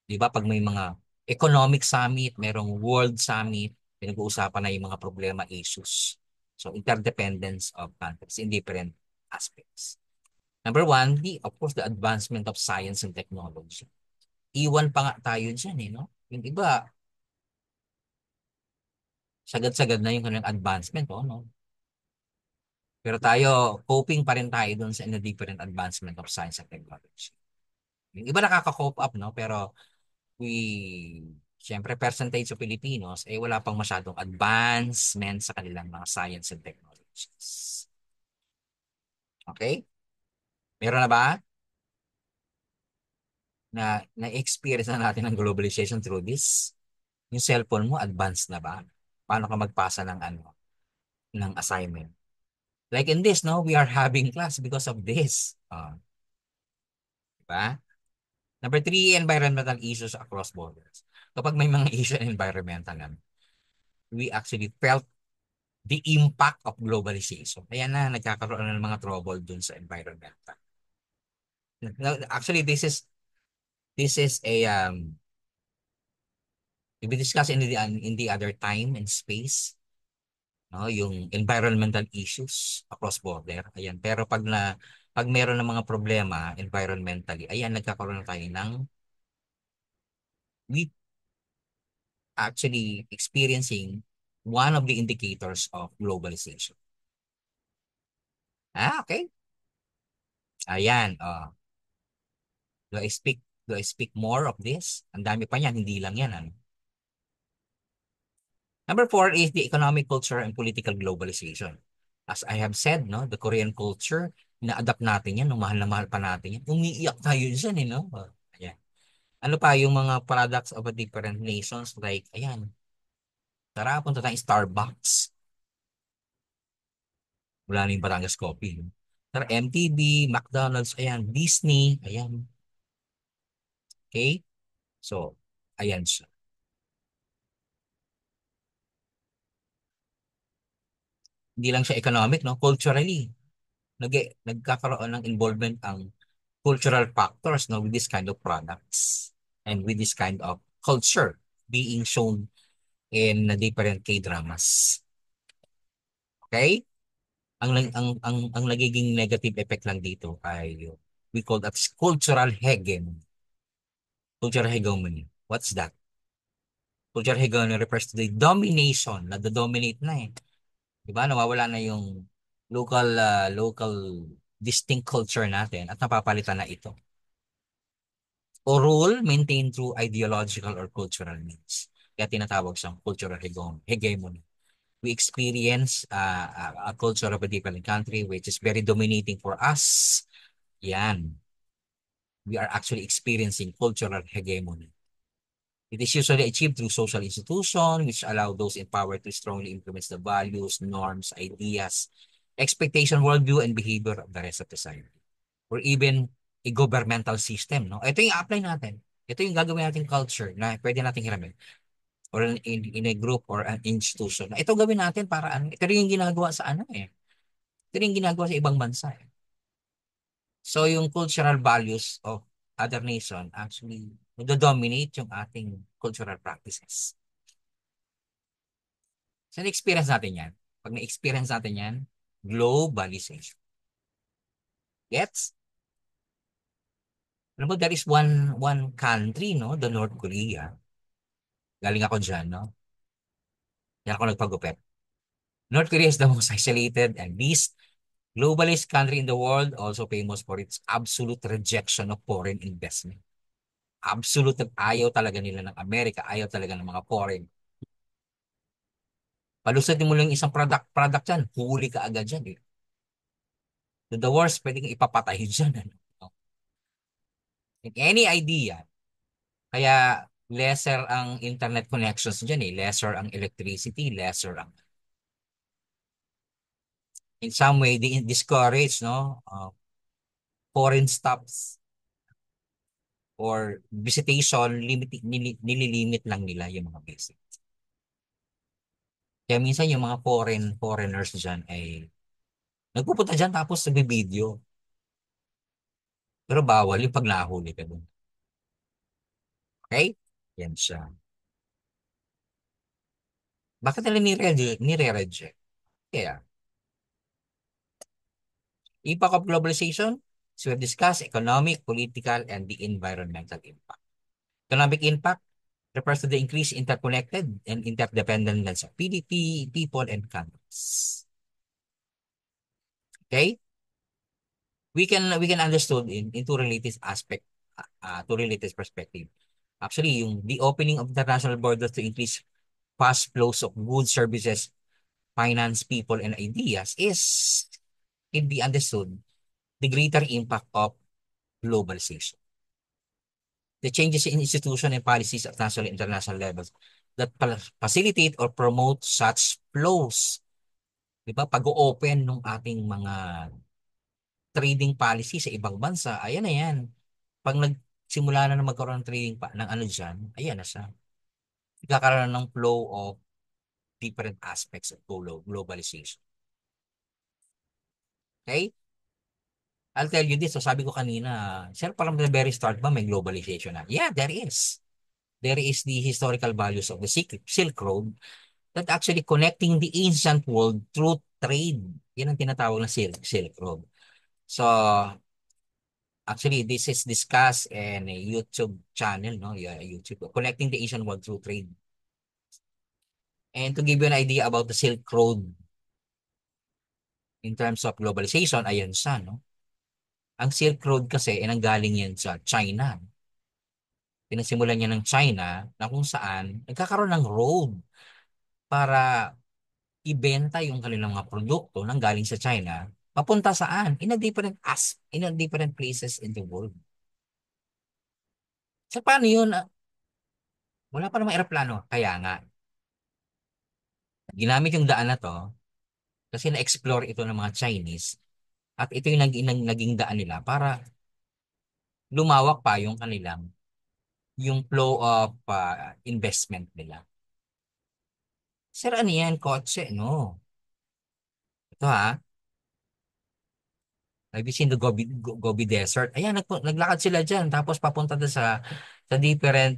Di ba? Pag may mga economic summit, merong world summit, pinag-uusapan na yung mga problema, issues. So, interdependence of countries in different aspects. Number one, of course, the advancement of science and technology. Iwan pa nga tayo dyan, no? Yung iba, sagad-sagad na yung kanilang advancement, no? Pero tayo, coping pa rin tayo dun sa in a different advancement of science and technology. Yung iba nakaka-cope up, no? Pero siyempre, percentage of Filipinos, wala pang masyadong advancement sa kanilang mga science and technologies. Okay? Meron na ba na-experience na natin ang globalization through this? Yung cellphone mo, advanced na ba? Paano ka magpasa ng ng assignment? Like in this, no, we are having class because of this. Diba? Number three, environmental issues across borders. Kapag may mga issue in environmental, we actually felt the impact of globalization. Kaya na, nagkakaroon na ng mga trouble dun sa environmental. Actually, this is a we discuss in the other time and space, no, yung environmental issues across border. Ayan, pero pag meron ng mga problema environmentally, ayan, nagkakaroon na tayo ng we actually experiencing one of the indicators of globalization. Okay. Ayan, do I speak do I speak more of this? Ang dami pa niyan, hindi lang yan. Ano? Number four is the economic culture and political globalization. As I have said, no, the Korean culture, na-adapt natin yan, no, mahal na mahal pa natin yan. Umiiyak tayo dyan, no? Ayan. Ano pa, yung mga products of a different nations, like, ayan, tara, punta tayong Starbucks. Wala na yung Batangas Coffee. No? Tara, MTV, McDonald's, ayan, Disney, ayan. Okay? So, ayan siya. Hindi lang siya economic, no? Culturally, nag nagkakaroon ng involvement ang cultural factors, no, with this kind of products and with this kind of culture being shown in different K-dramas. Okay? Ang nagiging negative effect lang dito ay we call that cultural hegemony. Cultural hegemony. What's that? Cultural hegemony refers to the domination, nado-dominate na eh. 'Di ba? Nawawala na yung local distinct culture natin at napapalitan na ito. O rule maintained through ideological or cultural means. Kaya tinatawag siyang cultural hegemony. We experience a culture of a different country which is very dominating for us. Yan. We are actually experiencing cultural hegemony. It is usually achieved through social institutions which allow those in power to strongly influence the values, norms, ideas, expectation, worldview, and behavior of the rest of the society. Or even a governmental system, no? Ito yung apply natin. Ito yung gagawin nating culture na pwede nating hiramin. Or in a group or an institution. Na ito gawin natin para ano. Ito rin yung ginagawa sa ano eh. Ito rin yung ginagawa sa ibang bansa eh. So yung cultural values of other nation actually nag-dominate yung ating cultural practices. So na-experience natin yan. Pag na-experience natin yan, globalization. Gets? Alam mo, there is one country, no? The North Korea. Galing ako dyan, no? Yan ako nagpagupit. North Korea is the most isolated and least globalist country in the world, also famous for its absolute rejection of foreign investment. Absolute ayaw talaga nila ng Amerika, ayaw talaga ng mga foreign. Palusad mo lang isang product yan, huli ka agad dyan. Eh. To the worst, pwedeng ipapatay dyan. Ano? Any idea? Kaya lesser ang internet connections dyan eh. Lesser ang electricity, lesser ang in some way, they discourage no foreign stops or visitation, nililimit lang nila yung mga basic. Kaya minsan yung mga foreigners dyan ay nagpupunta dyan tapos nagbibideo. Pero bawal yung pag nahuli ka dun. Okay? Yan siya. Bakit nila nire-reject? Kaya, impact of globalization, so we've discussed economic, political, and the environmental impact. Economic impact refers to the increased interconnected and interdependence of PDP, people, and countries. Okay? We can understood in two related aspect, two related perspective. Actually, yung the opening of international borders to increase fast flows of goods, services, finance, people, and ideas is can be understood the greater impact of globalization. The changes in institution and policies at national and international levels that facilitate or promote such flows. Di ba? Pag-open ng ating mga trading policy sa ibang bansa, ayan na yan. Pag nagsimula na magkaroon ng trading ng ano dyan, ayan na siya. Ikakaroon ng flow of different aspects of globalization. Okay? I'll tell you this. So sabi ko kanina, sir, parang the very start ba may globalization na? Yeah, there is. There is the historical values of the Silk Road that actually connecting the ancient world through trade. Yan ang tinatawag na Silk Road. So, actually, this is discussed in a YouTube channel, no? Yeah, YouTube. Connecting the ancient world through trade. And to give you an idea about the Silk Road in terms of globalization, ayan siya, no? Ang Silk Road kasi, nanggaling yan sa China. Pinasimulan niya ng China na kung saan nagkakaroon ng road para ibenta yung kanilang mga produkto nang galing sa China papunta saan? In a different places in the world. So paano yun? Wala pa namang eroplano. Kaya nga, ginamit yung daan na to kasi na-explore ito ng mga Chinese at ito yung naging daan nila para lumawak pa yung flow of investment nila. Sir, ano yan? Kotse, no? Ito ha, I've seen the Gobi Desert. Ayan, naglakad sila dyan. Tapos papunta doon sa different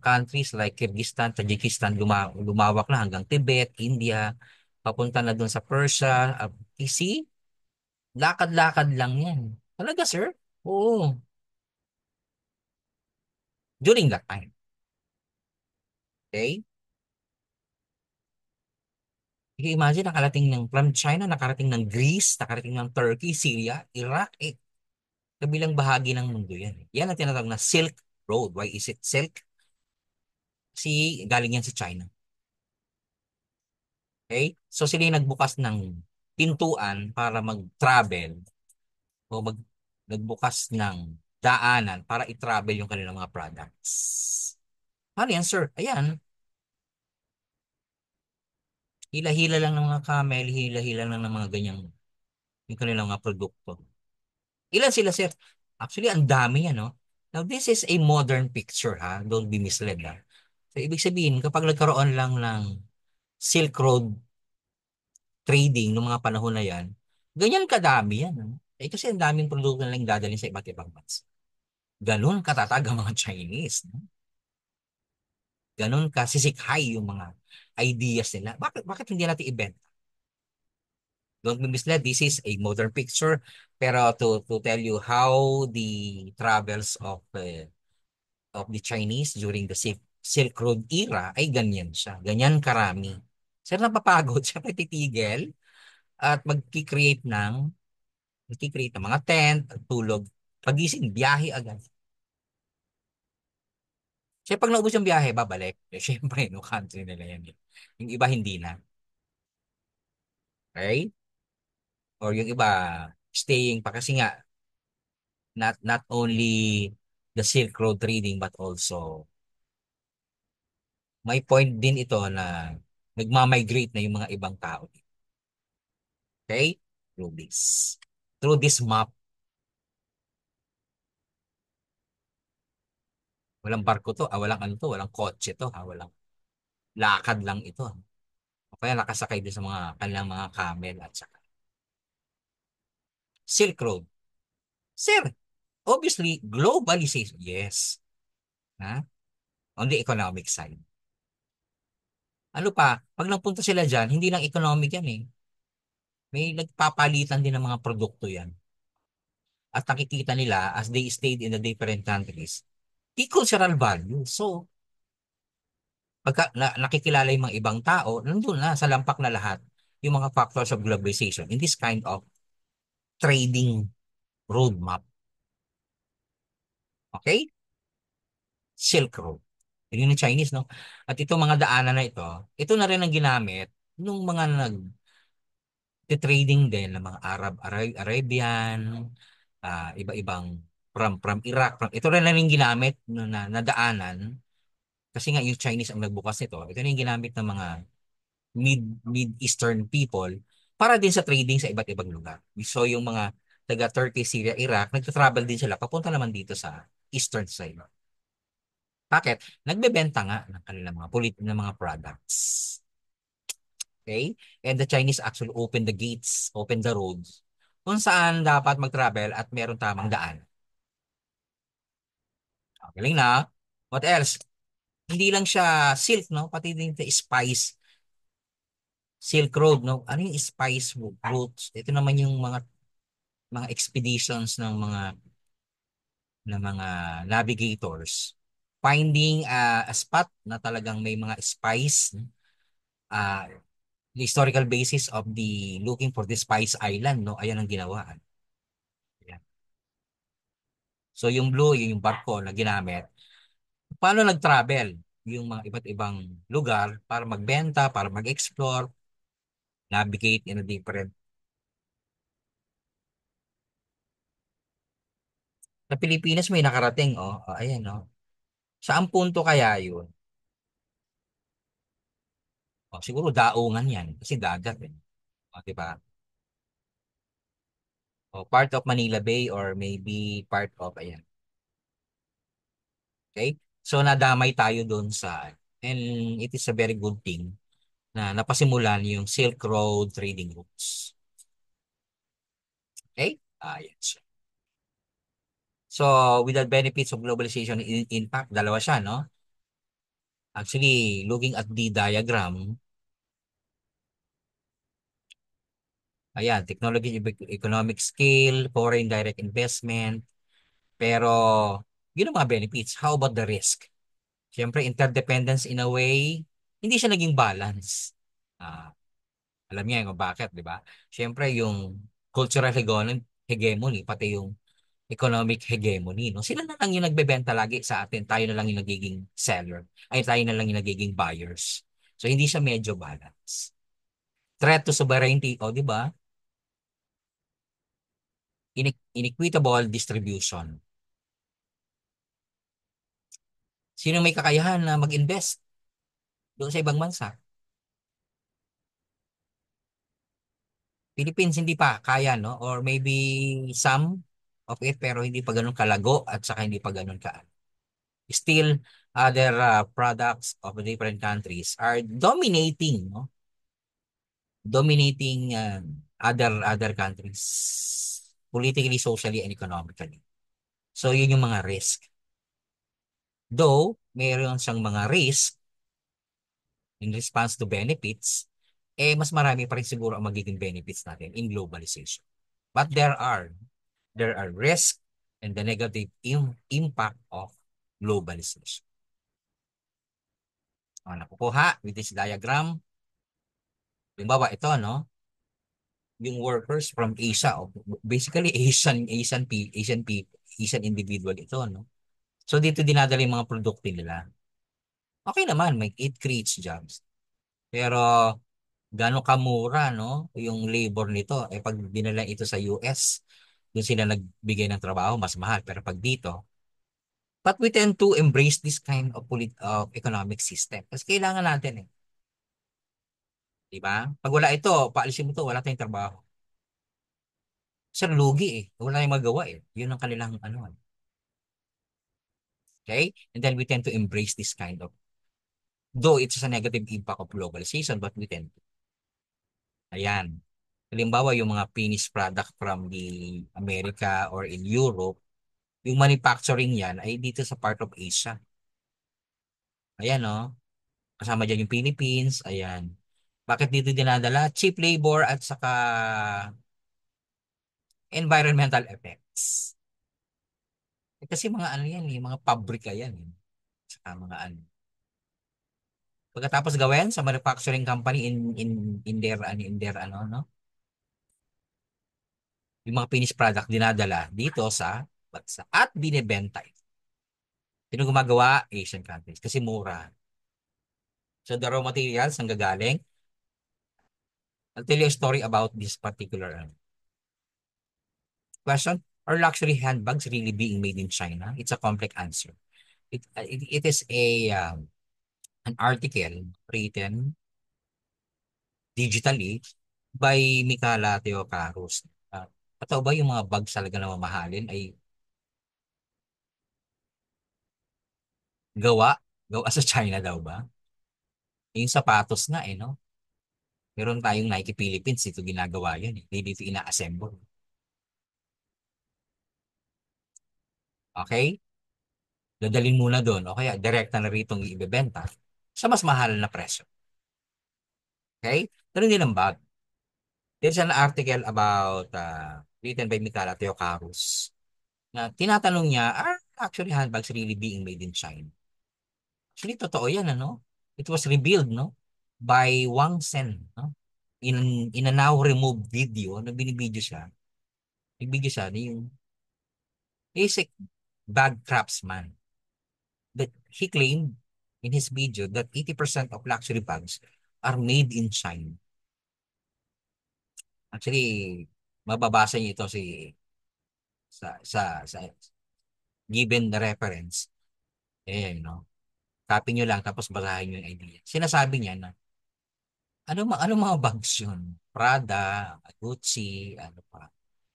countries like Kyrgyzstan, Tajikistan, lumawak na hanggang Tibet, India. Papunta na doon sa Persia. You see? Lakad-lakad lang yan. Talaga, sir? Oo. During that time. Okay? You can imagine, nakarating from China, nakarating ng Greece, nakarating ng Turkey, Syria, Iraq. Kabilang bahagi ng mundo yan. Yan ang tinatawag na Silk Road. Why is it silk? Kasi galing yan sa China. Okay? So sila yung nagbukas ng pintuan para mag-travel o nagbukas ng daanan para i-travel yung kanilang mga products. Ano yan, sir? Ayan. Hila-hila lang ng mga camel, hila-hila lang ng mga ganyang yung kanilang mga produkto. Ilan sila, sir? Actually, ang dami yan, no? Now, this is a modern picture, ha? Don't be misled, ha? So, ibig sabihin, kapag nagkaroon lang ng Silk Road trading noong mga panahon na yan, ganyan kadami yan, no? Eh, kasi ang daming produkto na lang dadalhin sa iba't ibang bansa. Ganun katatag ang mga Chinese, no? Ganun kasisikhay yung mga ideas nila. Bakit hindi natin ibenta? Don't be misled. This is a modern picture. Pero to tell you how the travels of the Chinese during the Silk Road era ay ganyan siya. Ganyan karami. Sir, napapagod. Siyempre titigil at magkikreate ng mga tent, tulog. Pagising, biyahe agad. Siyempre, pag naubos yung biyahe, babalik. Eh, siyempre, no country nila yan. Eh. Yung iba, hindi na. Okay? Or yung iba, staying pa kasi nga, not only the Silk Road trading, but also, may point din ito na nagmamigrate na yung mga ibang tao. Okay? Through this. Through this map. Walang barko to, walang ano to, walang kotse to, walang lakad lang ito. O kaya nakasakay din sa mga kanilang mga camel at saka Silk Road. Sir, obviously, globalization, yes. Ha? On the economic side. Ano pa, pag nagpunta sila dyan, hindi lang economic yan eh. May nagpapalitan din ng mga produkto yan. At nakikita nila as they stayed in the different countries, the cultural value. So, nakikilala yung mga ibang tao, nandun na sa lampak na lahat yung mga factors of globalization in this kind of trading roadmap. Okay? Silk Road. Yun yung Chinese, no? At itong mga daanan na ito na rin ang ginamit nung mga nag-trading din ng mga Arabian, iba-ibang from Iraq. Ito rin na rin ginamit na daanan kasi nga yung Chinese ang nagbukas nito. Ito na yung ginamit ng mga Mid-Eastern people para din sa trading sa iba't ibang lugar. So yung mga taga Turkey, Syria, Iraq, nagta-travel din sila papunta naman dito sa eastern side. Bakit? Nagbebenta nga ng kanilang ng mga products. Okay? And the Chinese actually open the gates, open the roads kung saan dapat mag-travel at meron tamang daan. Galing na. What else? Hindi lang siya silk, no? Pati din the spice, Silk Road, no? Ano yung spice routes? Ito naman yung mga expeditions ng mga navigators. Finding a spot na talagang may mga spice, uh, the historical basis of the looking for the Spice Island, no? Ayan ang ginawa. Ayan. So yung blue, yun yung barko na ginamit. Paano nag-travel? Yung mga iba't ibang lugar para magbenta, para mag-explore, navigate in a different. Sa Pilipinas may nakarating, oh. Oh, ayan, oh. Saan punto kaya yun? Oh, siguro daungan yan kasi dagat, eh. Oh, di ba? Oh, part of Manila Bay or maybe part of, ayan. Okay? So nadamay tayo doon and it is a very good thing na napasimulan yung Silk Road trading routes. Okay? Yes. So, with the benefits of globalization impact, dalawa siya, no? Actually, looking at the diagram, ayan, technology, economic scale, foreign direct investment, pero yun ang mga benefits. How about the risk? Siyempre, interdependence in a way, hindi siya naging balance. Ah, alam niya kung bakit, di ba? Siyempre, yung cultural hegemony, pati yung economic hegemony, no? Sila na lang yung nagbebenta lagi sa atin, tayo na lang yung nagiging seller, ay tayo na lang yung nagiging buyers. So, hindi siya medyo balance. Threat to sovereignty, o di ba? Inequitable distribution. Sino may kakayahan na mag-invest doon sa ibang bansa? Philippines hindi pa kaya, no? Or maybe some of it, pero hindi pa ganun kalago at saka hindi pa ganun ka. Still, other products of different countries are dominating, no? Dominating other countries politically, socially, and economically. So, yun yung mga risk. Though, mayroon siyang mga risk in response to benefits, mas marami pa rin siguro ang magiging benefits natin in globalization. But there are risks and the negative impact of globalization. O, nakukuha with this diagram. Halimbawa, ito, no? Yung workers from Asia, basically Asian individual ito, no? So, dito dinadala yung mga produkto nila. Okay naman, it creates jobs. Pero, gano'ng kamura, no? Yung labor nito, pag dinala ito sa US, doon sila nagbigay ng trabaho, mas mahal. Pero pag dito, but we tend to embrace this kind of economic system. Kasi kailangan natin eh. Di ba? Pag wala ito, paalisin mo to, wala tayong trabaho. Sir, lugi eh. Wala tayong magawa eh. Yun ang kanilang ano. Okay? And then we tend to embrace this kind of, though it's a negative impact of globalization, but we tend to. Ayan. Halimbawa, yung mga finished product from the America or in Europe, yung manufacturing yan ay dito sa part of Asia. Ayan, no? Kasama dyan yung Philippines. Ayan. Bakit dito dinadala? Cheap labor at saka environmental effects. Kasi mga ano yan, mga pabrika yan. Saka mga ano. Pagkatapos gawin sa manufacturing company in their ano, no? Yung mga finished product dinadala dito sa bansa at binebenta ito. Sino gumagawa? Asian countries. Kasi mura. So the raw materials ang gagaling. I'll tell you a story about this particular question. Are luxury handbags really being made in China? It's a complex answer. It is an article written digitally by Mikala Theocarus. Totoo ba yung mga bags talaga na mamahalin ay gawa? Gawa sa China daw ba? Yung sapatos nga eh, no? Meron tayong Nike Philippines, ito ginagawa yan eh. Hindi dito ina-assemble. Okay? Dadalhin muna doon o kaya direkta na rito ibebenta sa mas mahal na presyo. Okay? Ganun din ang bag. There's an article about written by Mikala Theocarus na tinatanong niya, are actually handbags really being made in China? Actually, totoo yan, ano? It was revealed, no? By Wang Sen, no? In a now removed video, na binibidyo siya, nagbidyo siya, yung basic bag craftsman. That he claimed in his video that 80% of luxury bags are made in China. Actually, mababasa niyo ito sa given the reference. No? Copy nyo lang tapos basahin nyo yung idea. Sinasabi niya na ano mga bags yun? Prada, Gucci, ano pa,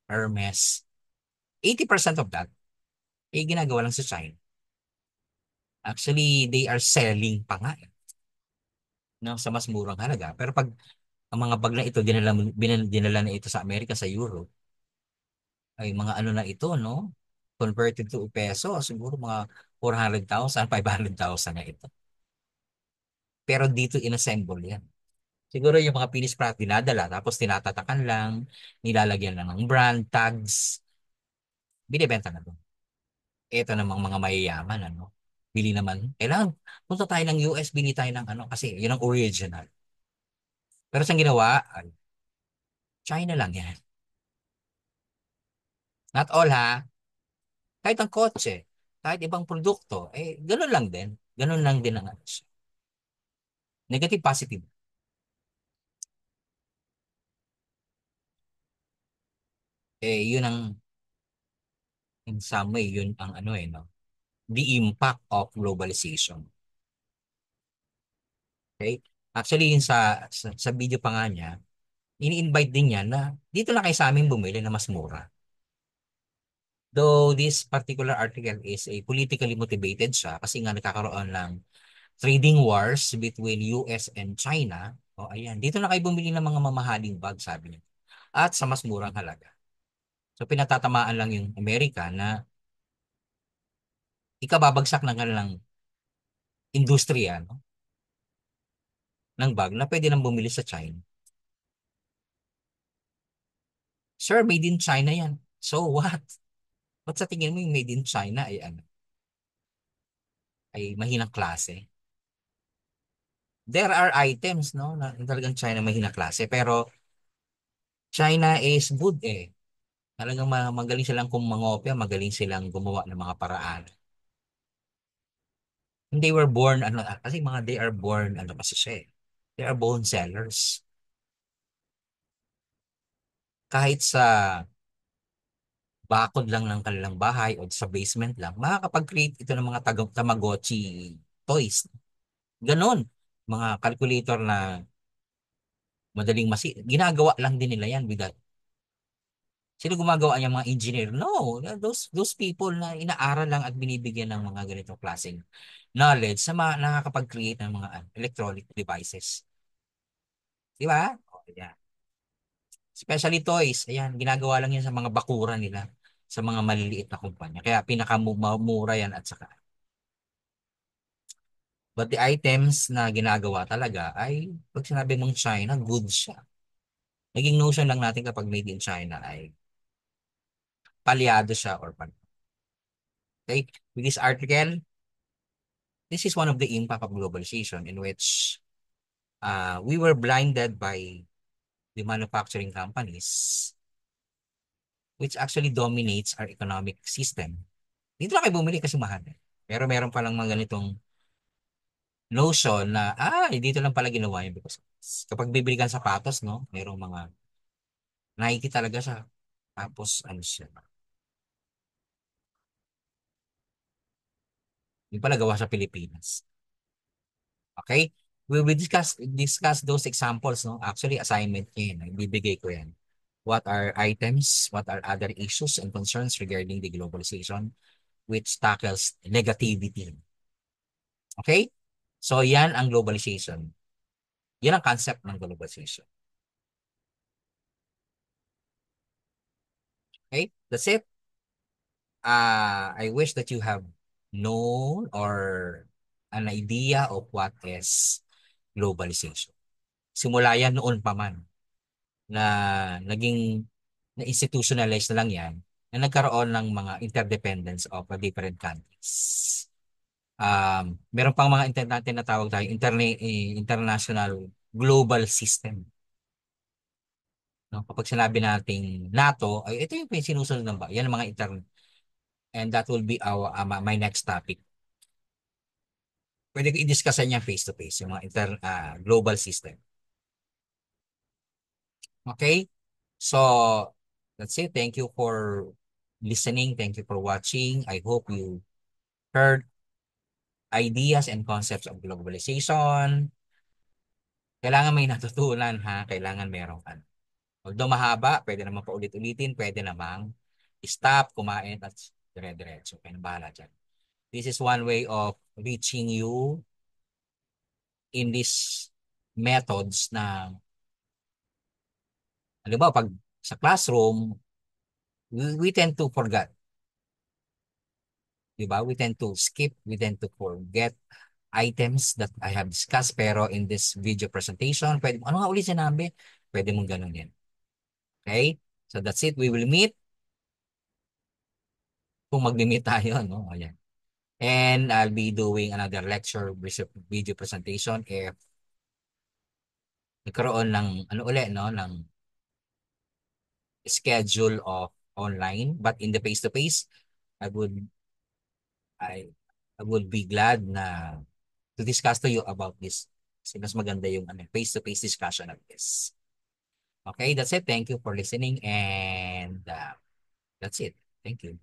Hermes. 80% of that ginagawa lang sa China. Actually, they are selling pa nga no, sa mas murang halaga. Pero pag ang mga bag na ito dinala na ito sa Amerika, sa Europe, ay mga ano na ito, no? Converted to peso, siguro mga 400,000, 500,000 na ito. Pero dito inassemble yan. Siguro yung mga finished product dinadala, tapos tinatatakan lang, nilalagyan lang ng brand, tags, binibenta na doon. Ito namang mga mayayaman, ano? Bili naman. Kailangan, punta tayo ng US, bili tayo ng ano, kasi yun ang original. Pero sa ginawa, ay, China lang yan. Not all ha, kahit ang kotse, kahit ibang produkto, ganun lang din. Ganun lang din ang ano siya. Negative, positive. Yun ang, in some way, yun ang ano no? The impact of globalization. Okay? Actually, yun sa video pa nga niya, ini-invite din yan na dito na kayo sa amin bumili na mas mura. Though this particular article is a politically motivated siya kasi nga nagkakaroon ng trading wars between US and China. O ayan, dito na kayo bumili ng mga mamahaling bag, sabi niya. At sa mas murang halaga. So pinatatamaan lang yung Amerika na ikababagsak ng kanilang industriya, no, ng bag na pwede nang bumili sa China. Sir, made in China yan. So what? Ba't sa tingin mo yung made in China ay ano, ay mahinang klase? There are items, no, na talagang China mahinang klase. Pero China is good eh. Talagang magaling silang kumangopya, magaling silang gumawa ng mga paraan. And they were born, ano, kasi mga they are born, ano kasi siya eh. They are born sellers. Kahit sa bakod lang ng kanilang bahay o sa basement lang, makakapag-create ito ng mga Tamagotchi toys. Ganon. Mga calculator na madaling ginagawa lang din nila yan with that. Sino gumagawa niya, mga engineer? No, those people na inaaral lang at binibigyan ng mga ganitong klaseng knowledge sa mga nakakapag-create ng mga electronic devices. Di ba? O, yeah. Especially toys. Ayan, ginagawa lang yan sa mga bakura nila sa mga maliliit na kumpanya. Kaya pinakamura yan at saka. But the items na ginagawa talaga ay pag sinabi mong China, good siya. Naging notion lang natin kapag made in China ay palyado siya or pan. Okay? With this article, this is one of the impact of globalization in which we were blinded by the manufacturing companies which actually dominates our economic system. Dito lang kayo bumili kasi mahal eh. Pero meron palang mga ganitong notion na, dito lang pala ginawa yun because kapag bibili ka ng sapatos, no, merong mga Nike talaga siya. Tapos, ano siya, yung pala gawa sa Pilipinas. Okay? We will discuss those examples, no? Actually, assignment niya yun. Ibibigay ko yan. What are items, what are other issues and concerns regarding the globalization which tackles negativity. Okay? So, yan ang globalization. Yan ang concept ng globalization. Okay? That's it. I wish that you have known or an idea of what is globalization. Simula yan noon pa man na naging na-institutionalize na lang yan na nagkaroon ng mga interdependence of different countries. Meron pang mga natin na tawag tayo international global system. No? Kapag sinabi nating NATO, ay ito yung sinusunod ng ba? Yan ang mga and that will be my next topic. Pwede ko i-discuss niya face-to-face, yung mga global system. Okay? So, that's it. Thank you for listening. Thank you for watching. I hope you heard ideas and concepts of globalization. Kailangan may natutunan ha. Kailangan meron ka. Although mahaba, pwede naman paulit-ulitin. Pwede namang stop, kumain at dire-diretso. Kaya na bahala dyan. This is one way of reaching you in these methods na, alam ba, pag sa classroom, we tend to forget. Diba? We tend to skip, we tend to forget items that I have discussed. Pero in this video presentation, pwede, ano nga ulit sinabi? Pwede mong ganun yan. Okay? So that's it. We will meet kung mag-meet tayo. No? Ayan. And I'll be doing another lecture video presentation if nagkaroon ng ano ulit, no, ng schedule of online. But in the face-to-face, I would I, I would be glad na to discuss to you about this. Kasi mas maganda yung face-to-face discussion of this. Okay, that's it. Thank you for listening and that's it. Thank you.